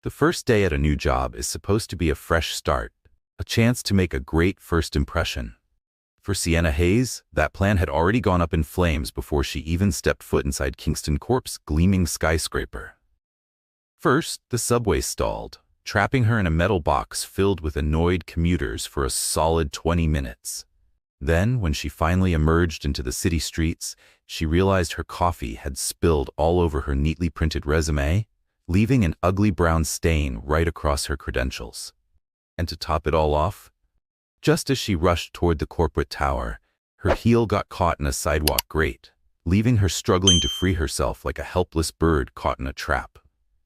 The first day at a new job is supposed to be a fresh start, a chance to make a great first impression. For Sienna Hayes, that plan had already gone up in flames before she even stepped foot inside Kingston Corp's gleaming skyscraper. First, the subway stalled, trapping her in a metal box filled with annoyed commuters for a solid 20 minutes. Then, when she finally emerged into the city streets, she realized her coffee had spilled all over her neatly printed resume, leaving an ugly brown stain right across her credentials. And to top it all off, just as she rushed toward the corporate tower, her heel got caught in a sidewalk grate, leaving her struggling to free herself like a helpless bird caught in a trap.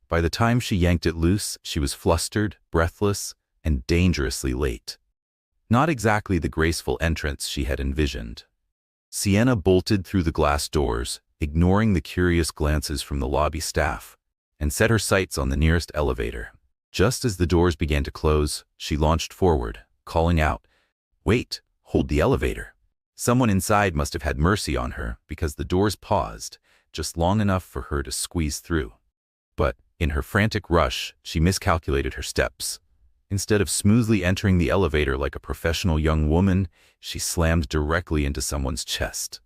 By the time she yanked it loose, she was flustered, breathless, and dangerously late. Not exactly the graceful entrance she had envisioned. Sienna bolted through the glass doors, ignoring the curious glances from the lobby staff, and set her sights on the nearest elevator. Just as the doors began to close, she launched forward, calling out, "Wait, hold the elevator." Someone inside must have had mercy on her because the doors paused, just long enough for her to squeeze through. But, in her frantic rush, she miscalculated her steps. Instead of smoothly entering the elevator like a professional young woman, she slammed directly into someone's chest.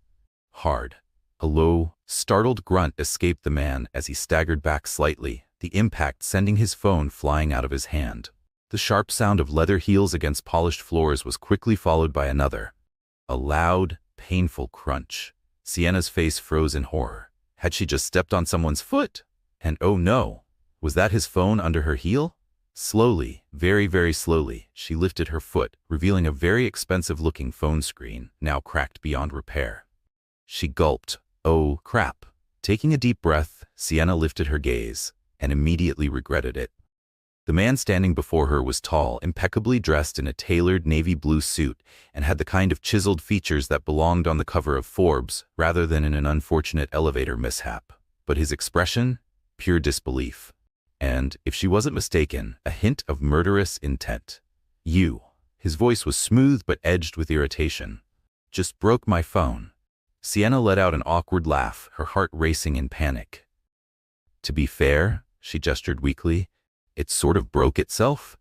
Hard. A low, startled grunt escaped the man as he staggered back slightly, the impact sending his phone flying out of his hand. The sharp sound of leather heels against polished floors was quickly followed by another. A loud, painful crunch. Sienna's face froze in horror. Had she just stepped on someone's foot? And oh no, was that his phone under her heel? Slowly, very, very slowly, she lifted her foot, revealing a very expensive-looking phone screen, now cracked beyond repair. She gulped. Oh, crap. Taking a deep breath, Sienna lifted her gaze, and immediately regretted it. The man standing before her was tall, impeccably dressed in a tailored navy blue suit, and had the kind of chiseled features that belonged on the cover of Forbes, rather than in an unfortunate elevator mishap. But his expression? Pure disbelief. And, if she wasn't mistaken, a hint of murderous intent. "You." His voice was smooth but edged with irritation. "Just broke my phone." Sienna let out an awkward laugh, her heart racing in panic. "To be fair," she gestured weakly, "it sort of broke itself."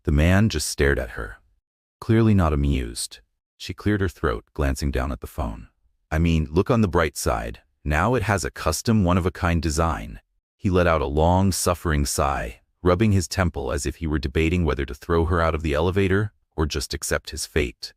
The man just stared at her, clearly not amused. She cleared her throat, glancing down at the phone. "I mean, look on the bright side. Now it has a custom one-of-a-kind design." He let out a long, suffering sigh, rubbing his temple as if he were debating whether to throw her out of the elevator or just accept his fate.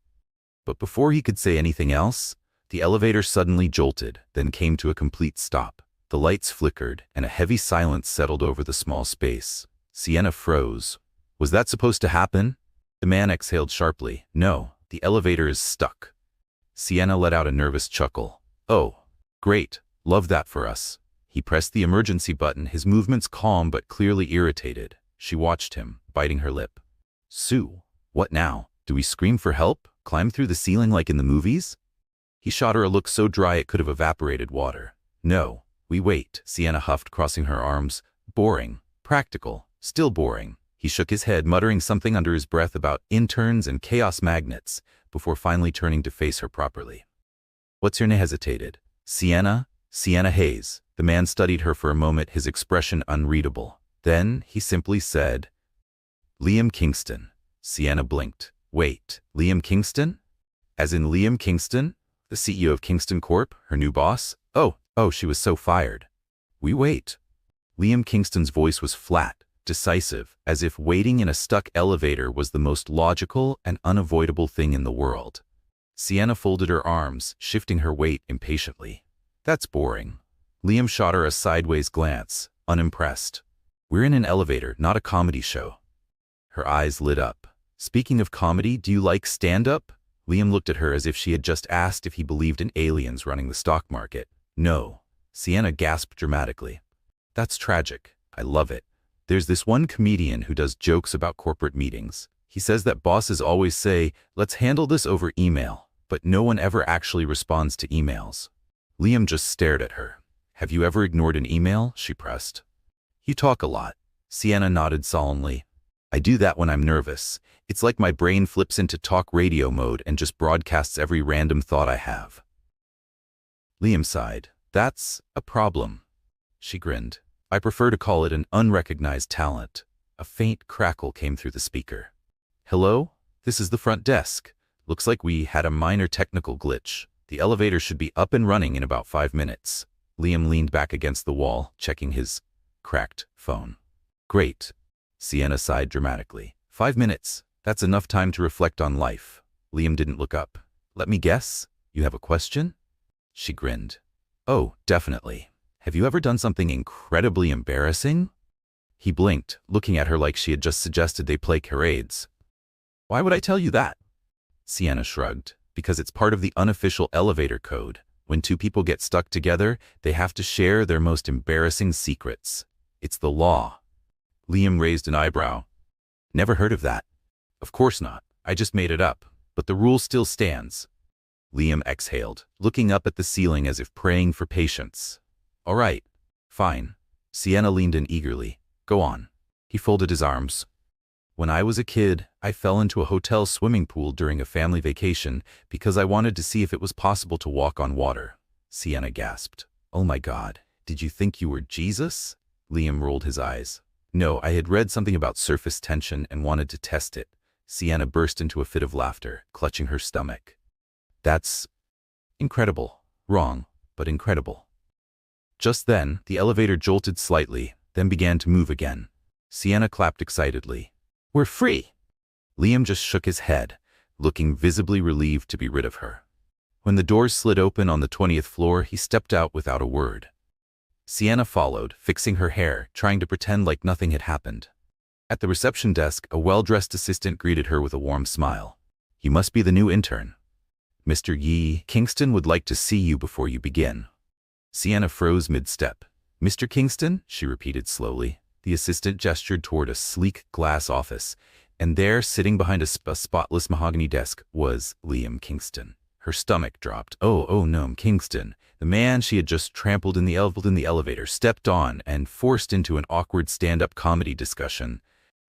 But before he could say anything else, the elevator suddenly jolted, then came to a complete stop. The lights flickered, and a heavy silence settled over the small space. Sienna froze. Was that supposed to happen? The man exhaled sharply. "No, the elevator is stuck." Sienna let out a nervous chuckle. "Oh, great. Love that for us." He pressed the emergency button, his movements calm but clearly irritated. She watched him, biting her lip. "Sue, what now? Do we scream for help? Climb through the ceiling like in the movies?" He shot her a look so dry it could have evaporated water. "No, we wait," Sienna huffed, crossing her arms. "Boring. Practical. Still boring." He shook his head, muttering something under his breath about interns and chaos magnets, before finally turning to face her properly. "What's your name?" Hesitated. "Sienna Hayes." The man studied her for a moment, his expression unreadable. Then he simply said, "Liam Kingston." Sienna blinked. "Wait, Liam Kingston? As in Liam Kingston, the CEO of Kingston Corp, her new boss? Oh, she was so fired." "We wait." Liam Kingston's voice was flat, decisive, as if waiting in a stuck elevator was the most logical and unavoidable thing in the world. Sienna folded her arms, shifting her weight impatiently. "That's boring." Liam shot her a sideways glance, unimpressed. "We're in an elevator, not a comedy show." Her eyes lit up. "Speaking of comedy, do you like stand-up?" Liam looked at her as if she had just asked if he believed in aliens running the stock market. "No." Sienna gasped dramatically. "That's tragic. I love it. There's this one comedian who does jokes about corporate meetings. He says that bosses always say, 'Let's handle this over email,' but no one ever actually responds to emails." Liam just stared at her. "Have you ever ignored an email?" she pressed. "You talk a lot." Sienna nodded solemnly. "I do that when I'm nervous. It's like my brain flips into talk radio mode and just broadcasts every random thought I have." Liam sighed. "That's a problem." She grinned. I prefer to call it an unrecognized talent. A faint crackle came through the speaker. Hello? This is the front desk. Looks like we had a minor technical glitch. The elevator should be up and running in about 5 minutes. Liam leaned back against the wall, checking his cracked phone. Great. Sienna sighed dramatically. 5 minutes. That's enough time to reflect on life. Liam didn't look up. Let me guess? You have a question? She grinned. Oh, definitely. Have you ever done something incredibly embarrassing? He blinked, looking at her like she had just suggested they play charades. Why would I tell you that? Sienna shrugged. Because it's part of the unofficial elevator code. When two people get stuck together, they have to share their most embarrassing secrets. It's the law. Liam raised an eyebrow. Never heard of that. Of course not. I just made it up. But the rule still stands. Liam exhaled, looking up at the ceiling as if praying for patience. All right. Fine. Sienna leaned in eagerly. Go on. He folded his arms. When I was a kid, I fell into a hotel swimming pool during a family vacation because I wanted to see if it was possible to walk on water. Sienna gasped. Oh my God, did you think you were Jesus? Liam rolled his eyes. No, I had read something about surface tension and wanted to test it. Sienna burst into a fit of laughter, clutching her stomach. That's incredible. Wrong, but incredible. Just then, the elevator jolted slightly, then began to move again. Sienna clapped excitedly. We're free! Liam just shook his head, looking visibly relieved to be rid of her. When the doors slid open on the 20th floor, he stepped out without a word. Sienna followed, fixing her hair, trying to pretend like nothing had happened. At the reception desk, a well-dressed assistant greeted her with a warm smile. You must be the new intern. Mr. Yi Kingston would like to see you before you begin. Sienna froze mid-step. Mr. Kingston? She repeated slowly. The assistant gestured toward a sleek glass office, and there, sitting behind a spotless mahogany desk, was Liam Kingston. Her stomach dropped. Oh, no, Kingston. The man she had just trampled in the elevator, stepped on, and forced into an awkward stand-up comedy discussion,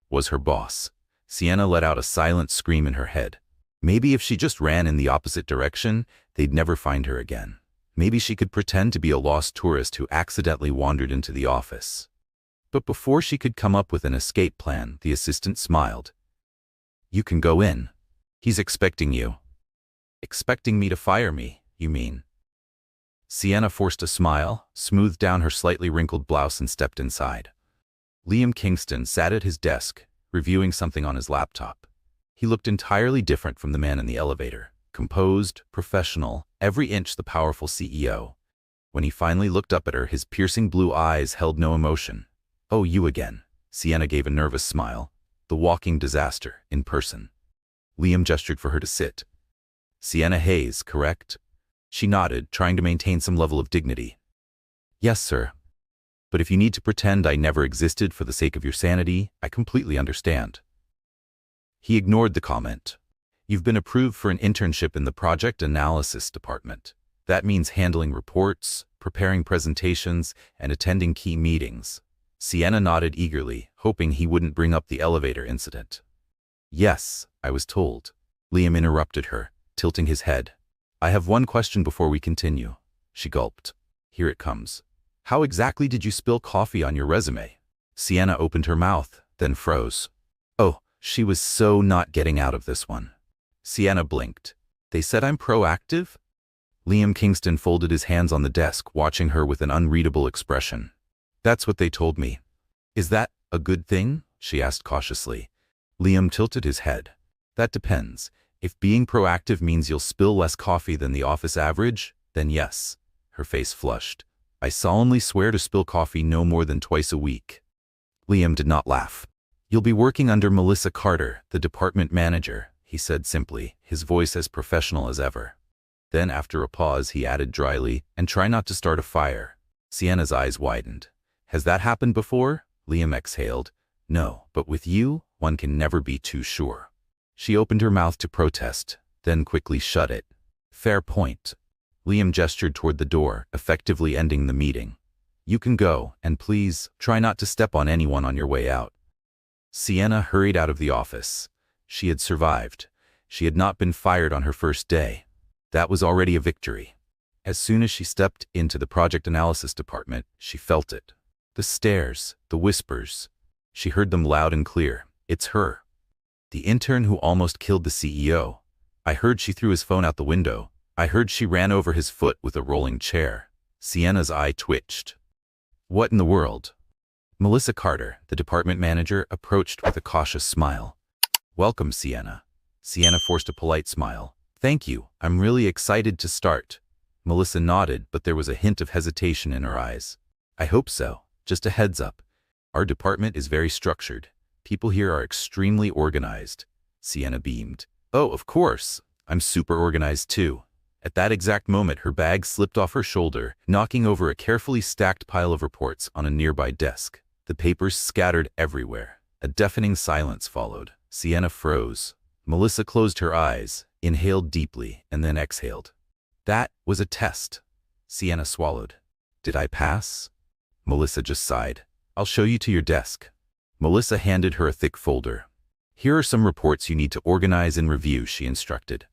was her boss. Sienna let out a silent scream in her head. Maybe if she just ran in the opposite direction, they'd never find her again. Maybe she could pretend to be a lost tourist who accidentally wandered into the office. But before she could come up with an escape plan, the assistant smiled. You can go in. He's expecting you. Expecting me to fire me, you mean? Sienna forced a smile, smoothed down her slightly wrinkled blouse and stepped inside. Liam Kingston sat at his desk, reviewing something on his laptop. He looked entirely different from the man in the elevator. Composed, professional, every inch the powerful CEO. When he finally looked up at her, his piercing blue eyes held no emotion. Oh, you again. Sienna gave a nervous smile. The walking disaster, in person. Liam gestured for her to sit. Sienna Hayes, correct? She nodded, trying to maintain some level of dignity. Yes, sir. But if you need to pretend I never existed for the sake of your sanity, I completely understand. He ignored the comment. You've been approved for an internship in the project analysis department. That means handling reports, preparing presentations, and attending key meetings. Sienna nodded eagerly, hoping he wouldn't bring up the elevator incident. Yes, I was told. Liam interrupted her, tilting his head. I have one question before we continue. She gulped. Here it comes. How exactly did you spill coffee on your resume? Sienna opened her mouth, then froze. Oh, she was so not getting out of this one. Sienna blinked. They said I'm proactive? Liam Kingston folded his hands on the desk, watching her with an unreadable expression. That's what they told me. Is that a good thing? She asked cautiously. Liam tilted his head. That depends. If being proactive means you'll spill less coffee than the office average, then yes. Her face flushed. I solemnly swear to spill coffee no more than twice a week. Liam did not laugh. You'll be working under Melissa Carter, the department manager, he said simply, his voice as professional as ever. Then after a pause he added dryly, and try not to start a fire. Sienna's eyes widened. Has that happened before? Liam exhaled. No, but with you, one can never be too sure. She opened her mouth to protest, then quickly shut it. Fair point. Liam gestured toward the door, effectively ending the meeting. You can go, and please, try not to step on anyone on your way out. Sienna hurried out of the office. She had survived. She had not been fired on her first day. That was already a victory. As soon as she stepped into the project analysis department, she felt it. The stares, the whispers. She heard them loud and clear. It's her. The intern who almost killed the CEO. I heard she threw his phone out the window. I heard she ran over his foot with a rolling chair. Sienna's eye twitched. What in the world? Melissa Carter, the department manager, approached with a cautious smile. Welcome, Sienna. Sienna forced a polite smile. Thank you. I'm really excited to start. Melissa nodded, but there was a hint of hesitation in her eyes. I hope so. Just a heads up. Our department is very structured. People here are extremely organized. Sienna beamed. Oh, of course. I'm super organized too. At that exact moment, her bag slipped off her shoulder, knocking over a carefully stacked pile of reports on a nearby desk. The papers scattered everywhere. A deafening silence followed. Sienna froze. Melissa closed her eyes, inhaled deeply, and then exhaled. That was a test. Sienna swallowed. Did I pass? Melissa just sighed. I'll show you to your desk. Melissa handed her a thick folder. Here are some reports you need to organize and review, she instructed.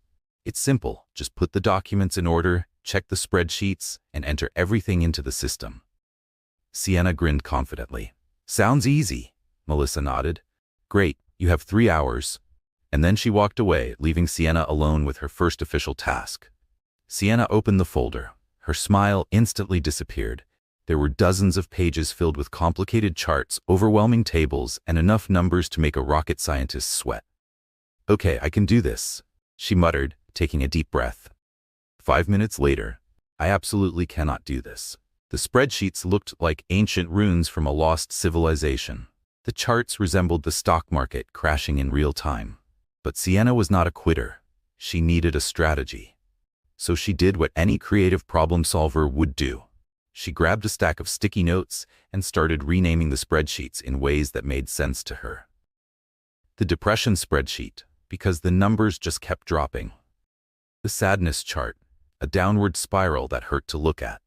It's simple. Just put the documents in order, check the spreadsheets, and enter everything into the system. Sienna grinned confidently. Sounds easy. Melissa nodded. Great, you have 3 hours. And then she walked away, leaving Sienna alone with her first official task. Sienna opened the folder. Her smile instantly disappeared. There were dozens of pages filled with complicated charts, overwhelming tables, and enough numbers to make a rocket scientist sweat. Okay, I can do this, she muttered, taking a deep breath. 5 minutes later, I absolutely cannot do this. The spreadsheets looked like ancient ruins from a lost civilization. The charts resembled the stock market crashing in real time. But Sienna was not a quitter. She needed a strategy. So she did what any creative problem solver would do. She grabbed a stack of sticky notes and started renaming the spreadsheets in ways that made sense to her. The depression spreadsheet, because the numbers just kept dropping. The sadness chart, a downward spiral that hurt to look at.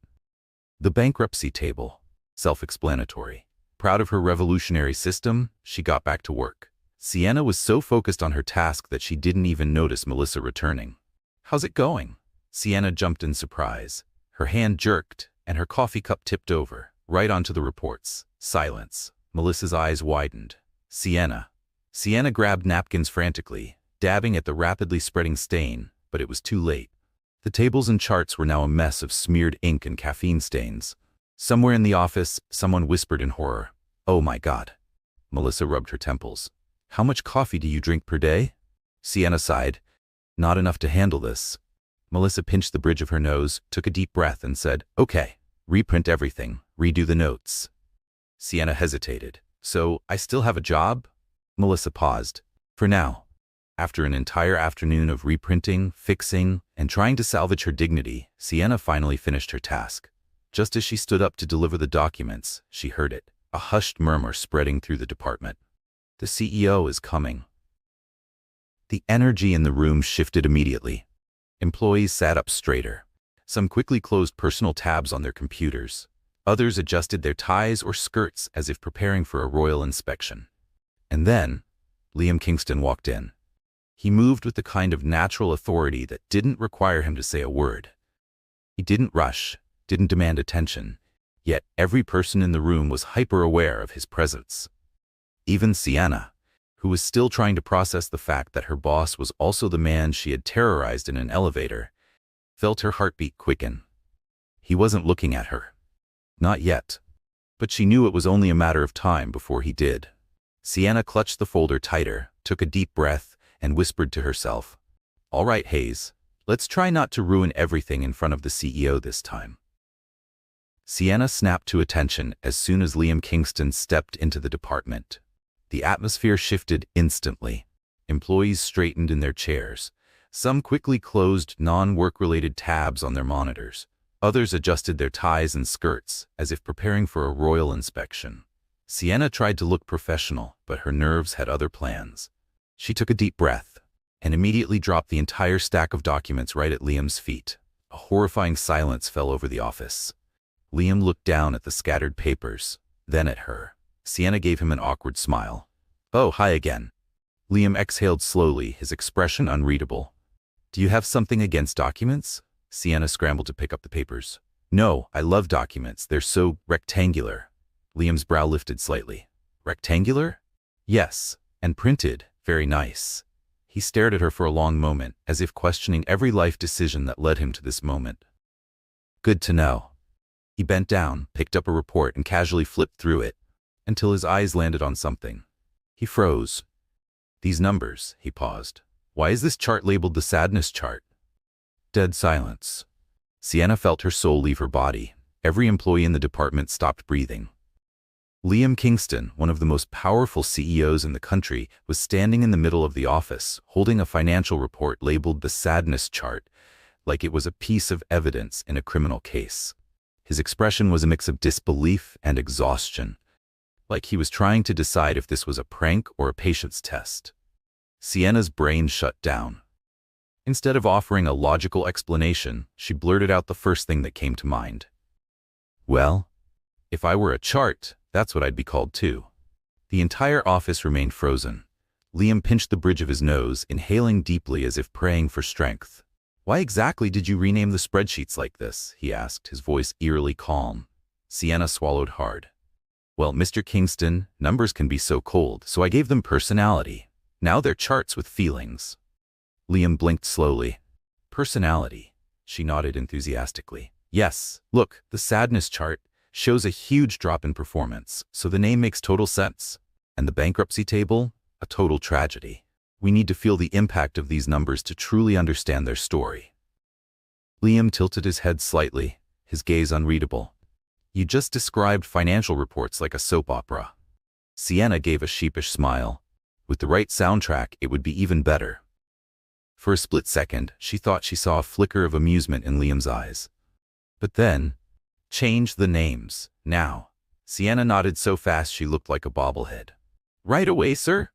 The bankruptcy table, self-explanatory. Proud of her revolutionary system, she got back to work. Sienna was so focused on her task that she didn't even notice Melissa returning. How's it going? Sienna jumped in surprise. Her hand jerked, and her coffee cup tipped over, right onto the reports. Silence. Melissa's eyes widened. Sienna. Sienna grabbed napkins frantically, dabbing at the rapidly spreading stain, but it was too late. The tables and charts were now a mess of smeared ink and caffeine stains. Somewhere in the office, someone whispered in horror, "Oh my God." Melissa rubbed her temples. How much coffee do you drink per day? Sienna sighed. Not enough to handle this. Melissa pinched the bridge of her nose, took a deep breath, and said, Okay, reprint everything, redo the notes. Sienna hesitated. So, I still have a job? Melissa paused. For now. After an entire afternoon of reprinting, fixing, and trying to salvage her dignity, Sienna finally finished her task. Just as she stood up to deliver the documents, she heard it, a hushed murmur spreading through the department. The CEO is coming. The energy in the room shifted immediately. Employees sat up straighter. Some quickly closed personal tabs on their computers. Others adjusted their ties or skirts as if preparing for a royal inspection. And then, Liam Kingston walked in. He moved with the kind of natural authority that didn't require him to say a word. He didn't rush, didn't demand attention, yet every person in the room was hyper-aware of his presence. Even Sienna, who was still trying to process the fact that her boss was also the man she had terrorized in an elevator, felt her heartbeat quicken. He wasn't looking at her. Not yet. But she knew it was only a matter of time before he did. Sienna clutched the folder tighter, took a deep breath, and whispered to herself, All right, Hayes, let's try not to ruin everything in front of the CEO this time. Sienna snapped to attention as soon as Liam Kingston stepped into the department. The atmosphere shifted instantly. Employees straightened in their chairs. Some quickly closed non-work-related tabs on their monitors. Others adjusted their ties and skirts, as if preparing for a royal inspection. Sienna tried to look professional, but her nerves had other plans. She took a deep breath, and immediately dropped the entire stack of documents right at Liam's feet. A horrifying silence fell over the office. Liam looked down at the scattered papers, then at her. Sienna gave him an awkward smile. Oh, hi again. Liam exhaled slowly, his expression unreadable. Do you have something against documents? Sienna scrambled to pick up the papers. No, I love documents. They're so rectangular. Liam's brow lifted slightly. Rectangular? Yes. And printed. Very nice. He stared at her for a long moment, as if questioning every life decision that led him to this moment. Good to know. He bent down, picked up a report, and casually flipped through it, until his eyes landed on something. He froze. These numbers, he paused. Why is this chart labeled the sadness chart? Dead silence. Sienna felt her soul leave her body. Every employee in the department stopped breathing. Liam Kingston, one of the most powerful CEOs in the country, was standing in the middle of the office, holding a financial report labeled the sadness chart, like it was a piece of evidence in a criminal case. His expression was a mix of disbelief and exhaustion, like he was trying to decide if this was a prank or a patience test. Sienna's brain shut down. Instead of offering a logical explanation, she blurted out the first thing that came to mind. Well, if I were a chart, that's what I'd be called too. The entire office remained frozen. Liam pinched the bridge of his nose, inhaling deeply as if praying for strength. Why exactly did you rename the spreadsheets like this? He asked, his voice eerily calm. Sienna swallowed hard. Well, Mr. Kingston, numbers can be so cold, so I gave them personality. Now they're charts with feelings. Liam blinked slowly. Personality. She nodded enthusiastically. Yes, look, the sadness chart shows a huge drop in performance, so the name makes total sense. And the bankruptcy table? A total tragedy. We need to feel the impact of these numbers to truly understand their story. Liam tilted his head slightly, his gaze unreadable. You just described financial reports like a soap opera. Sienna gave a sheepish smile. With the right soundtrack, it would be even better. For a split second, she thought she saw a flicker of amusement in Liam's eyes. But then, change the names, now. Sienna nodded so fast she looked like a bobblehead. Right away, sir?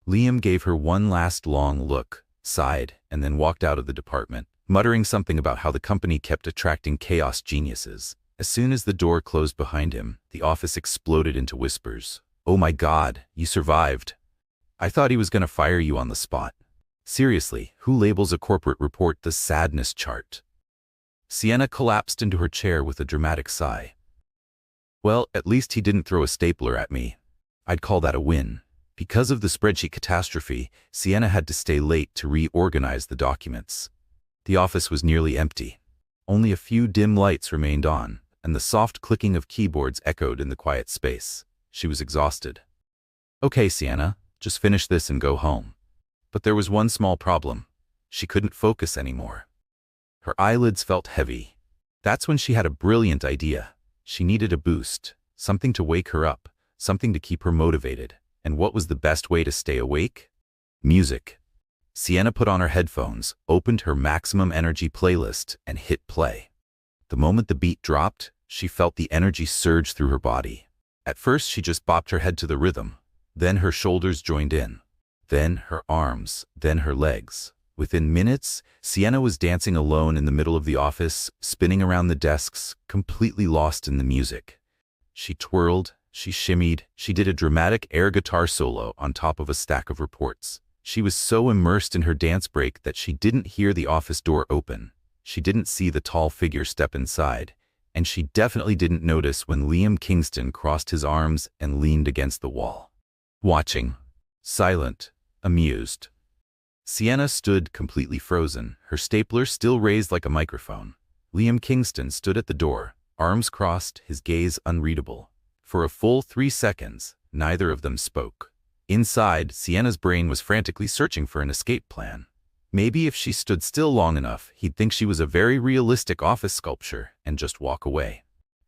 Liam gave her one last long look, sighed, and then walked out of the department, muttering something about how the company kept attracting chaos geniuses. As soon as the door closed behind him, the office exploded into whispers. Oh my God, you survived. I thought he was going to fire you on the spot. Seriously, who labels a corporate report the sadness chart? Sienna collapsed into her chair with a dramatic sigh. Well, at least he didn't throw a stapler at me. I'd call that a win. Because of the spreadsheet catastrophe, Sienna had to stay late to reorganize the documents. The office was nearly empty. Only a few dim lights remained on, and the soft clicking of keyboards echoed in the quiet space. She was exhausted. Okay, Sienna, just finish this and go home. But there was one small problem. She couldn't focus anymore. Her eyelids felt heavy. That's when she had a brilliant idea. She needed a boost, something to wake her up, something to keep her motivated. And what was the best way to stay awake? Music. Sienna put on her headphones, opened her maximum energy playlist, and hit play. The moment the beat dropped, she felt the energy surge through her body. At first, she just bopped her head to the rhythm. Then her shoulders joined in. Then her arms, then her legs. Within minutes, Sienna was dancing alone in the middle of the office, spinning around the desks, completely lost in the music. She twirled, she shimmied, she did a dramatic air guitar solo on top of a stack of reports. She was so immersed in her dance break that she didn't hear the office door open. She didn't see the tall figure step inside, and she definitely didn't notice when Liam Kingston crossed his arms and leaned against the wall. Watching. Silent. Amused. Sienna stood completely frozen, her stapler still raised like a microphone. Liam Kingston stood at the door, arms crossed, his gaze unreadable. For a full 3 seconds, neither of them spoke. Inside, Sienna's brain was frantically searching for an escape plan. Maybe if she stood still long enough, he'd think she was a very realistic office sculpture and just walk away.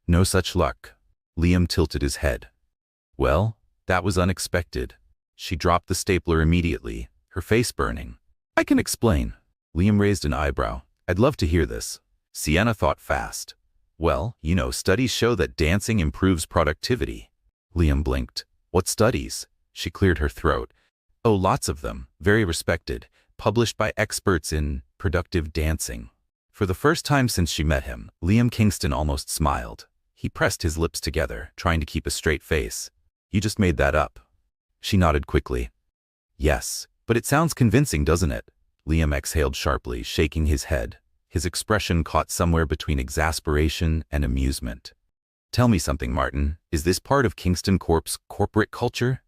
No such luck. Liam tilted his head. Well, that was unexpected. She dropped the stapler immediately, her face burning. I can explain. Liam raised an eyebrow. I'd love to hear this. Sienna thought fast. Well, you know, studies show that dancing improves productivity. Liam blinked. What studies? She cleared her throat. Oh, lots of them, very respected, published by experts in productive dancing. For the first time since she met him, Liam Kingston almost smiled. He pressed his lips together, trying to keep a straight face. You just made that up. She nodded quickly. Yes, but it sounds convincing, doesn't it? Liam exhaled sharply, shaking his head. His expression caught somewhere between exasperation and amusement. Tell me something, Martin. Is this part of Kingston Corp's corporate culture?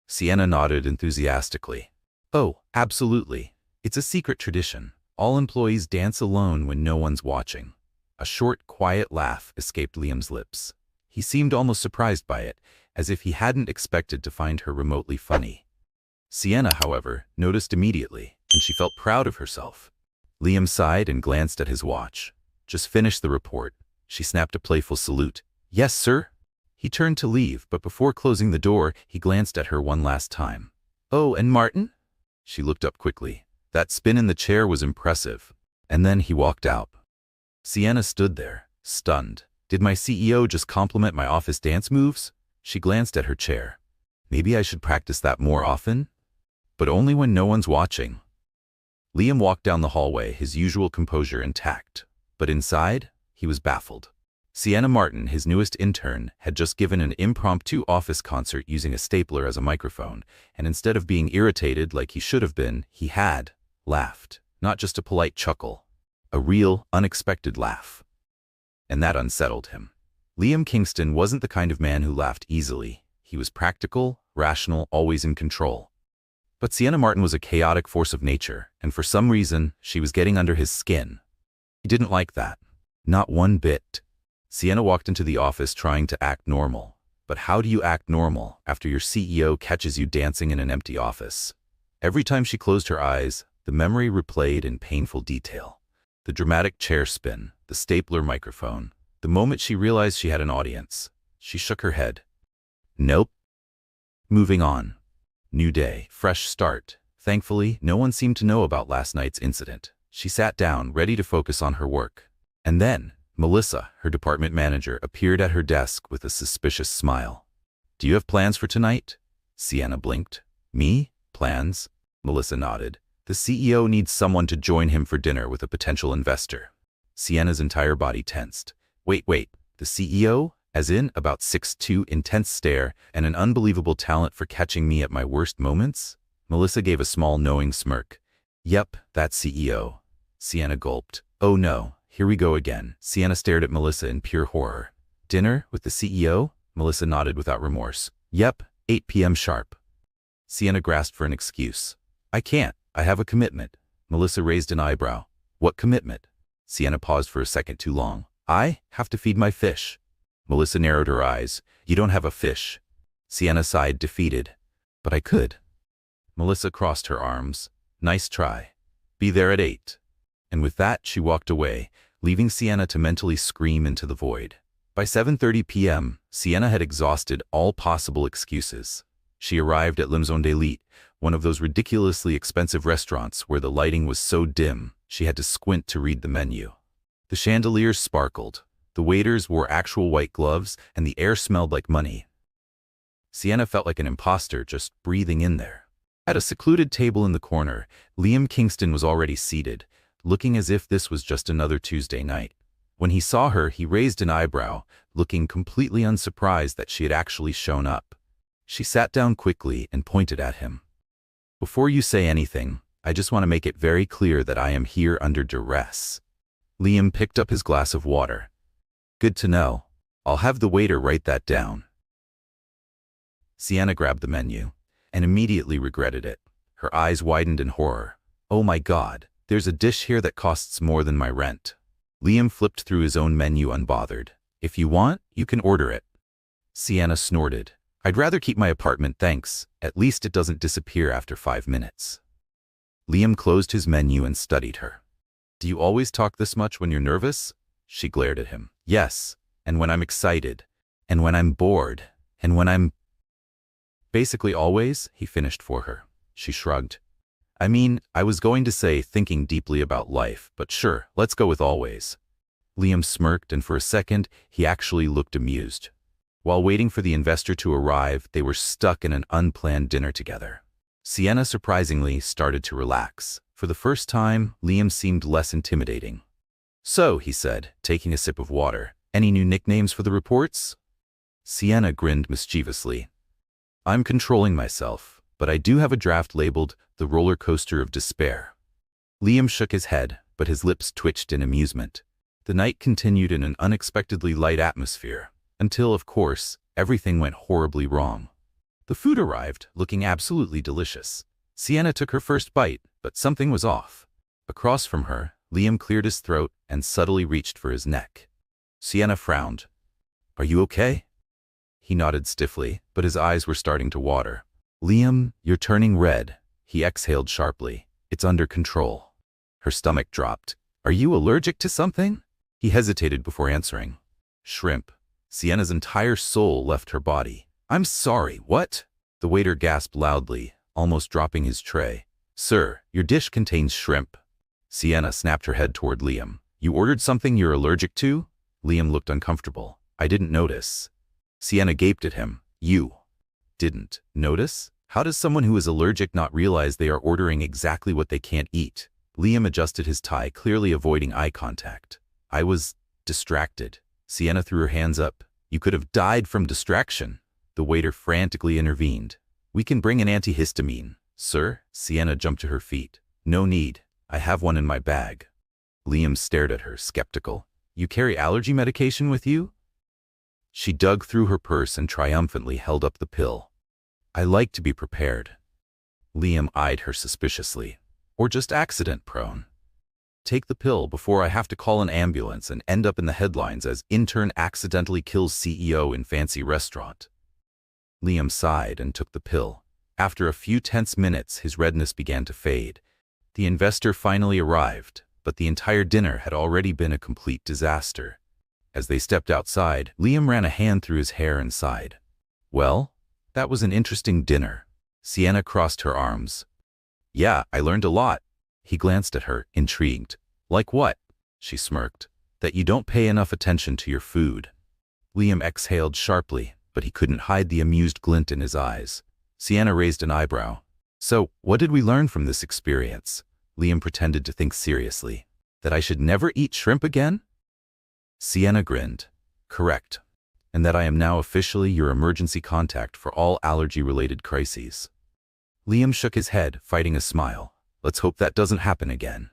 Sienna nodded enthusiastically. Oh, absolutely. It's a secret tradition. All employees dance alone when no one's watching. A short, quiet laugh escaped Liam's lips. He seemed almost surprised by it, as if he hadn't expected to find her remotely funny. Sienna, however, noticed immediately, and she felt proud of herself. Liam sighed and glanced at his watch. Just finished the report. She snapped a playful salute. Yes, sir. He turned to leave, but before closing the door, he glanced at her one last time. Oh, and Martin? She looked up quickly. That spin in the chair was impressive. And then he walked out. Sienna stood there, stunned. Did my CEO just compliment my office dance moves? She glanced at her chair. Maybe I should practice that more often? But only when no one's watching. Liam walked down the hallway, his usual composure intact. But inside, he was baffled. Sienna Martin, his newest intern, had just given an impromptu office concert using a stapler as a microphone, and instead of being irritated like he should have been, he had laughed. Not just a polite chuckle. A real, unexpected laugh. And that unsettled him. Liam Kingston wasn't the kind of man who laughed easily. He was practical, rational, always in control. But Sienna Martin was a chaotic force of nature, and for some reason, she was getting under his skin. He didn't like that. Not one bit. Sienna walked into the office trying to act normal. But how do you act normal after your CEO catches you dancing in an empty office? Every time she closed her eyes, the memory replayed in painful detail. The dramatic chair spin, the stapler microphone. The moment she realized she had an audience, she shook her head. Nope. Moving on. New day, fresh start. Thankfully, no one seemed to know about last night's incident. She sat down, ready to focus on her work. And then, Melissa, her department manager, appeared at her desk with a suspicious smile. Do you have plans for tonight? Sienna blinked. Me? Plans? Melissa nodded. The CEO needs someone to join him for dinner with a potential investor. Sienna's entire body tensed. Wait, the CEO? As in, about 6'2", intense stare, and an unbelievable talent for catching me at my worst moments? Melissa gave a small knowing smirk. Yep, that CEO. Sienna gulped. Oh no, here we go again. Sienna stared at Melissa in pure horror. Dinner with the CEO? Melissa nodded without remorse. Yep, 8 p.m. sharp. Sienna grasped for an excuse. I can't. I have a commitment. Melissa raised an eyebrow. What commitment? Sienna paused for a second too long. I have to feed my fish. Melissa narrowed her eyes. You don't have a fish. Sienna sighed, defeated. But I could. Melissa crossed her arms. Nice try. Be there at 8. And with that, she walked away, leaving Sienna to mentally scream into the void. By 7:30 p.m., Sienna had exhausted all possible excuses. She arrived at Maison d'Elite, one of those ridiculously expensive restaurants where the lighting was so dim she had to squint to read the menu. The chandeliers sparkled, the waiters wore actual white gloves, and the air smelled like money. Sienna felt like an imposter just breathing in there. At a secluded table in the corner, Liam Kingston was already seated, looking as if this was just another Tuesday night. When he saw her, he raised an eyebrow, looking completely unsurprised that she had actually shown up. She sat down quickly and pointed at him. Before you say anything, I just want to make it very clear that I am here under duress. Liam picked up his glass of water. Good to know. I'll have the waiter write that down. Sienna grabbed the menu and immediately regretted it. Her eyes widened in horror. Oh my God, there's a dish here that costs more than my rent. Liam flipped through his own menu unbothered. If you want, you can order it. Sienna snorted. I'd rather keep my apartment, thanks. At least it doesn't disappear after 5 minutes. Liam closed his menu and studied her. Do you always talk this much when you're nervous? She glared at him. Yes, and when I'm excited, and when I'm bored, and when I'm... Basically always, he finished for her. She shrugged. I mean, I was going to say thinking deeply about life, but sure, let's go with always. Liam smirked, and for a second, he actually looked amused. While waiting for the investor to arrive, they were stuck in an unplanned dinner together. Sienna surprisingly started to relax. For the first time, Liam seemed less intimidating. So, he said, taking a sip of water, any new nicknames for the reports? Sienna grinned mischievously. I'm controlling myself, but I do have a draft labeled The Roller Coaster of Despair. Liam shook his head, but his lips twitched in amusement. The night continued in an unexpectedly light atmosphere. Until, of course, everything went horribly wrong. The food arrived, looking absolutely delicious. Sienna took her first bite, but something was off. Across from her, Liam cleared his throat and subtly reached for his neck. Sienna frowned. "Are you okay?" He nodded stiffly, but his eyes were starting to water. "Liam, you're turning red." He exhaled sharply. "It's under control." Her stomach dropped. "Are you allergic to something?" He hesitated before answering. "Shrimp." Sienna's entire soul left her body. "I'm sorry, what?" The waiter gasped loudly, almost dropping his tray. "Sir, your dish contains shrimp." Sienna snapped her head toward Liam. "You ordered something you're allergic to?" Liam looked uncomfortable. "I didn't notice." Sienna gaped at him. "You didn't notice? How does someone who is allergic not realize they are ordering exactly what they can't eat?" Liam adjusted his tie, clearly avoiding eye contact. "I was distracted." Sienna threw her hands up. "You could have died from distraction." The waiter frantically intervened. "We can bring an antihistamine." "Sir?" Sienna jumped to her feet. "No need. I have one in my bag." Liam stared at her, skeptical. "You carry allergy medication with you?" She dug through her purse and triumphantly held up the pill. "I like to be prepared." Liam eyed her suspiciously. "Or just accident-prone." "Take the pill before I have to call an ambulance and end up in the headlines as intern accidentally kills CEO in fancy restaurant." Liam sighed and took the pill. After a few tense minutes, his redness began to fade. The investor finally arrived, but the entire dinner had already been a complete disaster. As they stepped outside, Liam ran a hand through his hair and sighed. "Well, that was an interesting dinner." Sienna crossed her arms. "Yeah, I learned a lot." He glanced at her, intrigued. "Like what?" She smirked. "That you don't pay enough attention to your food." Liam exhaled sharply, but he couldn't hide the amused glint in his eyes. Sienna raised an eyebrow. "So, what did we learn from this experience?" Liam pretended to think seriously. "That I should never eat shrimp again?" Sienna grinned. "Correct. And that I am now officially your emergency contact for all allergy-related crises." Liam shook his head, fighting a smile. "Let's hope that doesn't happen again."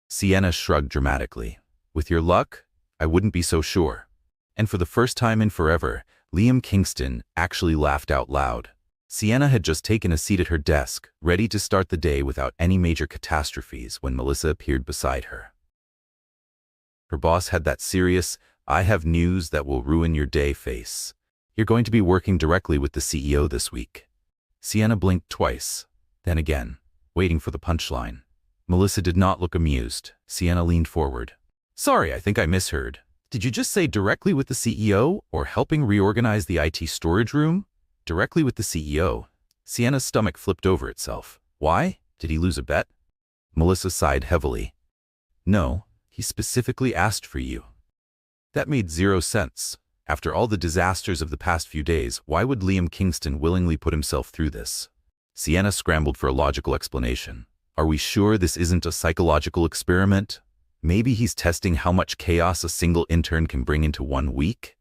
Sienna shrugged dramatically. "With your luck, I wouldn't be so sure." And for the first time in forever, Liam Kingston actually laughed out loud. Sienna had just taken a seat at her desk, ready to start the day without any major catastrophes when Melissa appeared beside her. Her boss had that serious, "I have news that will ruin your day" face. "You're going to be working directly with the CEO this week." Sienna blinked twice, then again, waiting for the punchline. Melissa did not look amused. Sienna leaned forward. "Sorry, I think I misheard. Did you just say directly with the CEO or helping reorganize the IT storage room?" "Directly with the CEO." Sienna's stomach flipped over itself. "Why? Did he lose a bet?" Melissa sighed heavily. "No, he specifically asked for you." That made zero sense. After all the disasters of the past few days, why would Liam Kingston willingly put himself through this? Sienna scrambled for a logical explanation. "Are we sure this isn't a psychological experiment? Maybe he's testing how much chaos a single intern can bring into 1 week?"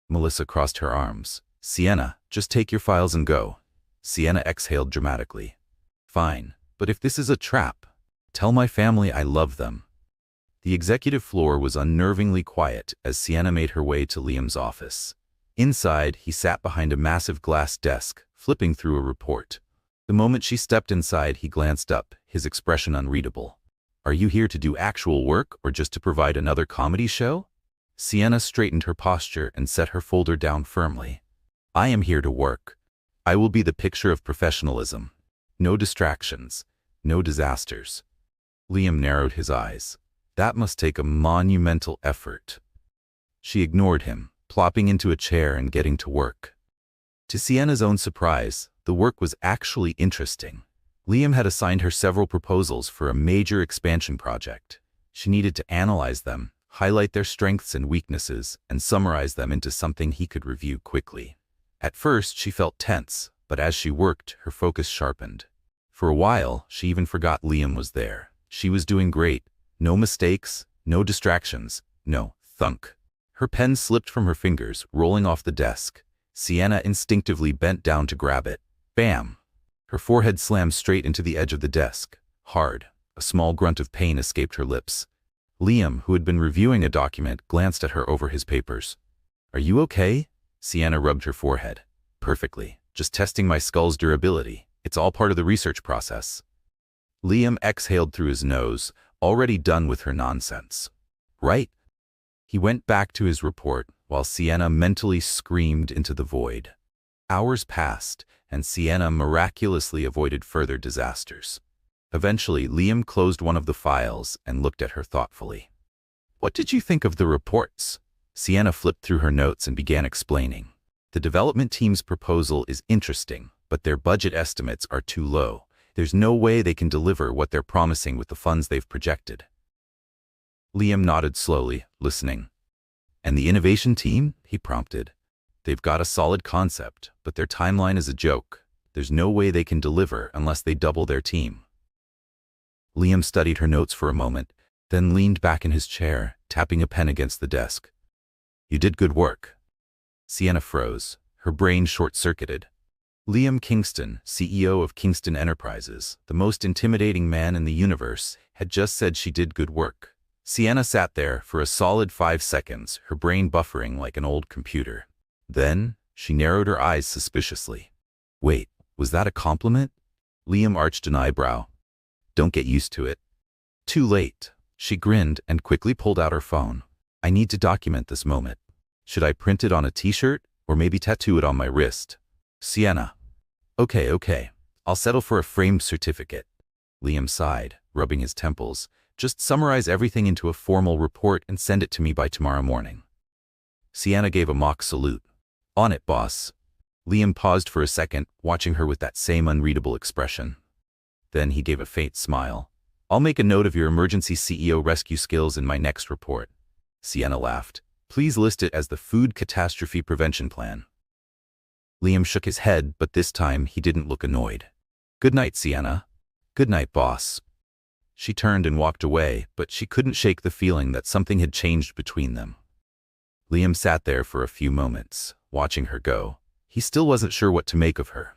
Melissa crossed her arms. "Sienna, just take your files and go." Sienna exhaled dramatically. "Fine, but if this is a trap, tell my family I love them." The executive floor was unnervingly quiet as Sienna made her way to Liam's office. Inside, he sat behind a massive glass desk, flipping through a report. The moment she stepped inside, he glanced up, his expression unreadable. "Are you here to do actual work or just to provide another comedy show?" Sienna straightened her posture and set her folder down firmly. "I am here to work. I will be the picture of professionalism. No distractions, no disasters." Liam narrowed his eyes. That must take a monumental effort. She ignored him, plopping into a chair and getting to work. To Sienna's own surprise, the work was actually interesting. Liam had assigned her several proposals for a major expansion project. She needed to analyze them, highlight their strengths and weaknesses, and summarize them into something he could review quickly. At first, she felt tense, but as she worked, her focus sharpened. For a while, she even forgot Liam was there. She was doing great. No mistakes, no distractions, no thunk. Her pen slipped from her fingers, rolling off the desk. Sienna instinctively bent down to grab it. Bam! Her forehead slammed straight into the edge of the desk. Hard. A small grunt of pain escaped her lips. Liam, who had been reviewing a document, glanced at her over his papers. Are you okay? Sienna rubbed her forehead. Perfectly. Just testing my skull's durability. It's all part of the research process. Liam exhaled through his nose, already done with her nonsense. Right? He went back to his report, while Sienna mentally screamed into the void. Hours passed, and Sienna miraculously avoided further disasters. Eventually, Liam closed one of the files and looked at her thoughtfully. What did you think of the reports? Sienna flipped through her notes and began explaining. The development team's proposal is interesting, but their budget estimates are too low. There's no way they can deliver what they're promising with the funds they've projected. Liam nodded slowly, listening. And the innovation team? He prompted. They've got a solid concept, but their timeline is a joke. There's no way they can deliver unless they double their team. Liam studied her notes for a moment, then leaned back in his chair, tapping a pen against the desk. You did good work. Sienna froze, her brain short-circuited. Liam Kingston, CEO of Kingston Enterprises, the most intimidating man in the universe, had just said she did good work. Sienna sat there for a solid 5 seconds, her brain buffering like an old computer. Then, she narrowed her eyes suspiciously. Wait, was that a compliment? Liam arched an eyebrow. Don't get used to it. Too late. She grinned and quickly pulled out her phone. I need to document this moment. Should I print it on a t-shirt, or maybe tattoo it on my wrist? Sienna. Okay. I'll settle for a framed certificate. Liam sighed, rubbing his temples. Just summarize everything into a formal report and send it to me by tomorrow morning. Sienna gave a mock salute. On it, boss. Liam paused for a second, watching her with that same unreadable expression. Then he gave a faint smile. I'll make a note of your emergency CEO rescue skills in my next report. Sienna laughed. Please list it as the Food Catastrophe Prevention Plan. Liam shook his head, but this time he didn't look annoyed. Good night, Sienna. Good night, boss. She turned and walked away, but she couldn't shake the feeling that something had changed between them. Liam sat there for a few moments, watching her go. He still wasn't sure what to make of her.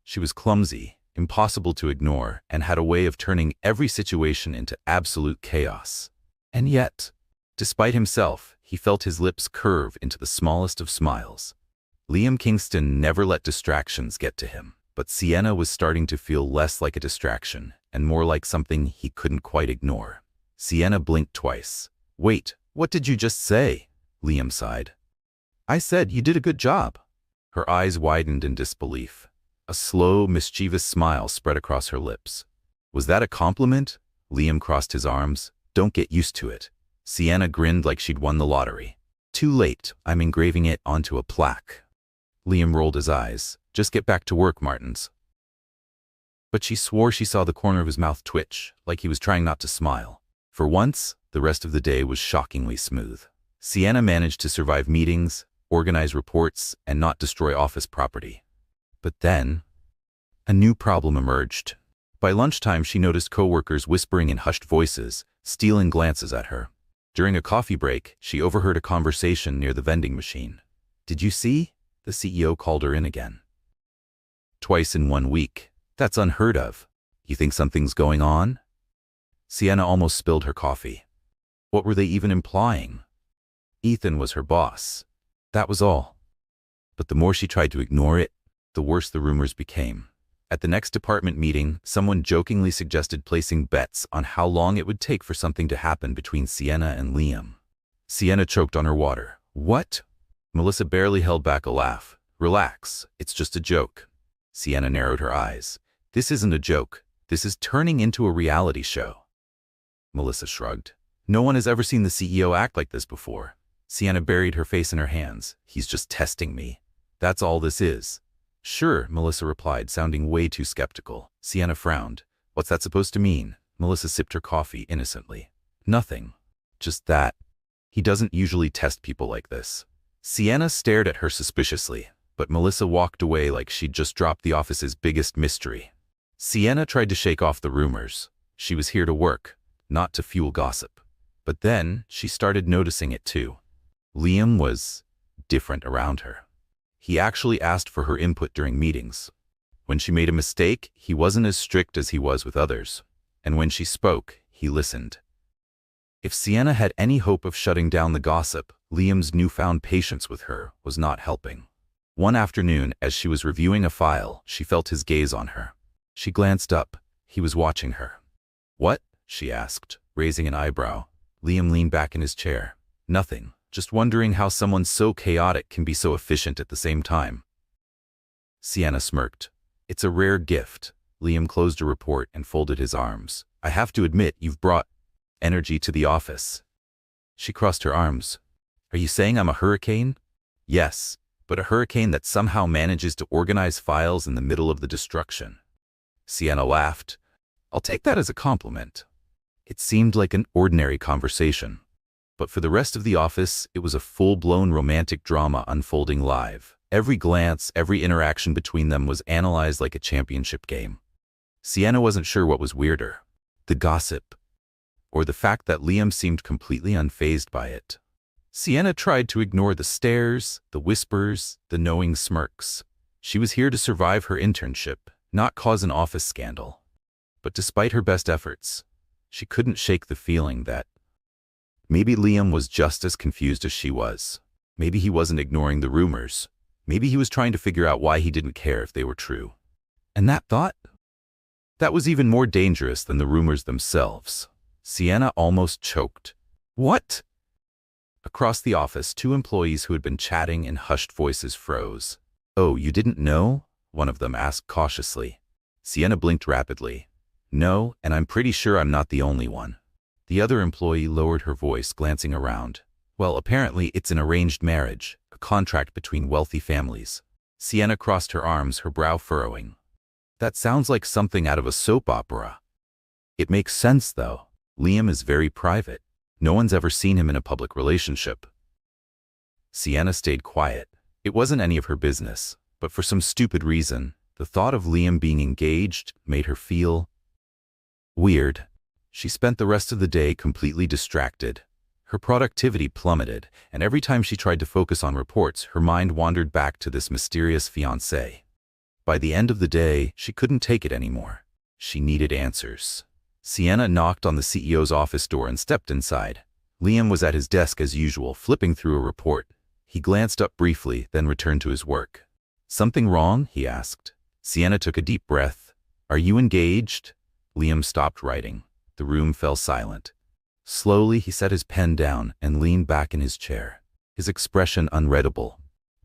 She was clumsy, impossible to ignore, and had a way of turning every situation into absolute chaos. And yet, despite himself, he felt his lips curve into the smallest of smiles. Liam Kingston never let distractions get to him, but Sienna was starting to feel less like a distraction and more like something he couldn't quite ignore. Sienna blinked twice. Wait, what did you just say? Liam sighed. I said you did a good job. Her eyes widened in disbelief. A slow, mischievous smile spread across her lips. Was that a compliment? Liam crossed his arms. Don't get used to it. Sienna grinned like she'd won the lottery. Too late, I'm engraving it onto a plaque. Liam rolled his eyes. Just get back to work, Martins. But she swore she saw the corner of his mouth twitch, like he was trying not to smile. For once, the rest of the day was shockingly smooth. Sienna managed to survive meetings, organize reports, and not destroy office property. But then, a new problem emerged. By lunchtime, she noticed coworkers whispering in hushed voices, stealing glances at her. During a coffee break, she overheard a conversation near the vending machine. Did you see? The CEO called her in again. Twice in 1 week. That's unheard of. You think something's going on? Sienna almost spilled her coffee. What were they even implying? Ethan was her boss. That was all. But the more she tried to ignore it, the worse the rumors became. At the next department meeting, someone jokingly suggested placing bets on how long it would take for something to happen between Sienna and Liam. Sienna choked on her water. What? Melissa barely held back a laugh. Relax, it's just a joke. Sienna narrowed her eyes. This isn't a joke. This is turning into a reality show. Melissa shrugged. No one has ever seen the CEO act like this before. Sienna buried her face in her hands. He's just testing me. That's all this is. Sure, Melissa replied, sounding way too skeptical. Sienna frowned. What's that supposed to mean? Melissa sipped her coffee innocently. Nothing. Just that. He doesn't usually test people like this. Sienna stared at her suspiciously, but Melissa walked away like she'd just dropped the office's biggest mystery. Sienna tried to shake off the rumors. She was here to work, not to fuel gossip. But then she started noticing it too. Liam was different around her. He actually asked for her input during meetings. When she made a mistake, he wasn't as strict as he was with others. And when she spoke, he listened. If Sienna had any hope of shutting down the gossip, Liam's newfound patience with her was not helping. One afternoon, as she was reviewing a file, she felt his gaze on her. She glanced up. He was watching her. "What?" she asked, raising an eyebrow. Liam leaned back in his chair. "Nothing. Just wondering how someone so chaotic can be so efficient at the same time." Sienna smirked. "It's a rare gift." Liam closed a report and folded his arms. "I have to admit, you've brought energy to the office." She crossed her arms. "Are you saying I'm a hurricane?" "Yes, but a hurricane that somehow manages to organize files in the middle of the destruction." Sienna laughed. "I'll take that as a compliment." It seemed like an ordinary conversation. But for the rest of the office, it was a full-blown romantic drama unfolding live. Every glance, every interaction between them was analyzed like a championship game. Sienna wasn't sure what was weirder, the gossip, or the fact that Liam seemed completely unfazed by it. Sienna tried to ignore the stares, the whispers, the knowing smirks. She was here to survive her internship, not cause an office scandal. But despite her best efforts, she couldn't shake the feeling that maybe Liam was just as confused as she was. Maybe he wasn't ignoring the rumors. Maybe he was trying to figure out why he didn't care if they were true. And that thought? That was even more dangerous than the rumors themselves. Sienna almost choked. "What?" Across the office, two employees who had been chatting in hushed voices froze. "Oh, you didn't know?" one of them asked cautiously. Sienna blinked rapidly. "No, and I'm pretty sure I'm not the only one." The other employee lowered her voice, glancing around. "Well, apparently it's an arranged marriage, a contract between wealthy families." Sienna crossed her arms, her brow furrowing. "That sounds like something out of a soap opera." "It makes sense, though. Liam is very private. No one's ever seen him in a public relationship." Sienna stayed quiet. It wasn't any of her business, but for some stupid reason, the thought of Liam being engaged made her feel weird. She spent the rest of the day completely distracted. Her productivity plummeted, and every time she tried to focus on reports, her mind wandered back to this mysterious fiancé. By the end of the day, she couldn't take it anymore. She needed answers. Sienna knocked on the CEO's office door and stepped inside. Liam was at his desk as usual, flipping through a report. He glanced up briefly, then returned to his work. "Something wrong?" he asked. Sienna took a deep breath. "Are you engaged?" Liam stopped writing. The room fell silent. Slowly, he set his pen down and leaned back in his chair, his expression unreadable.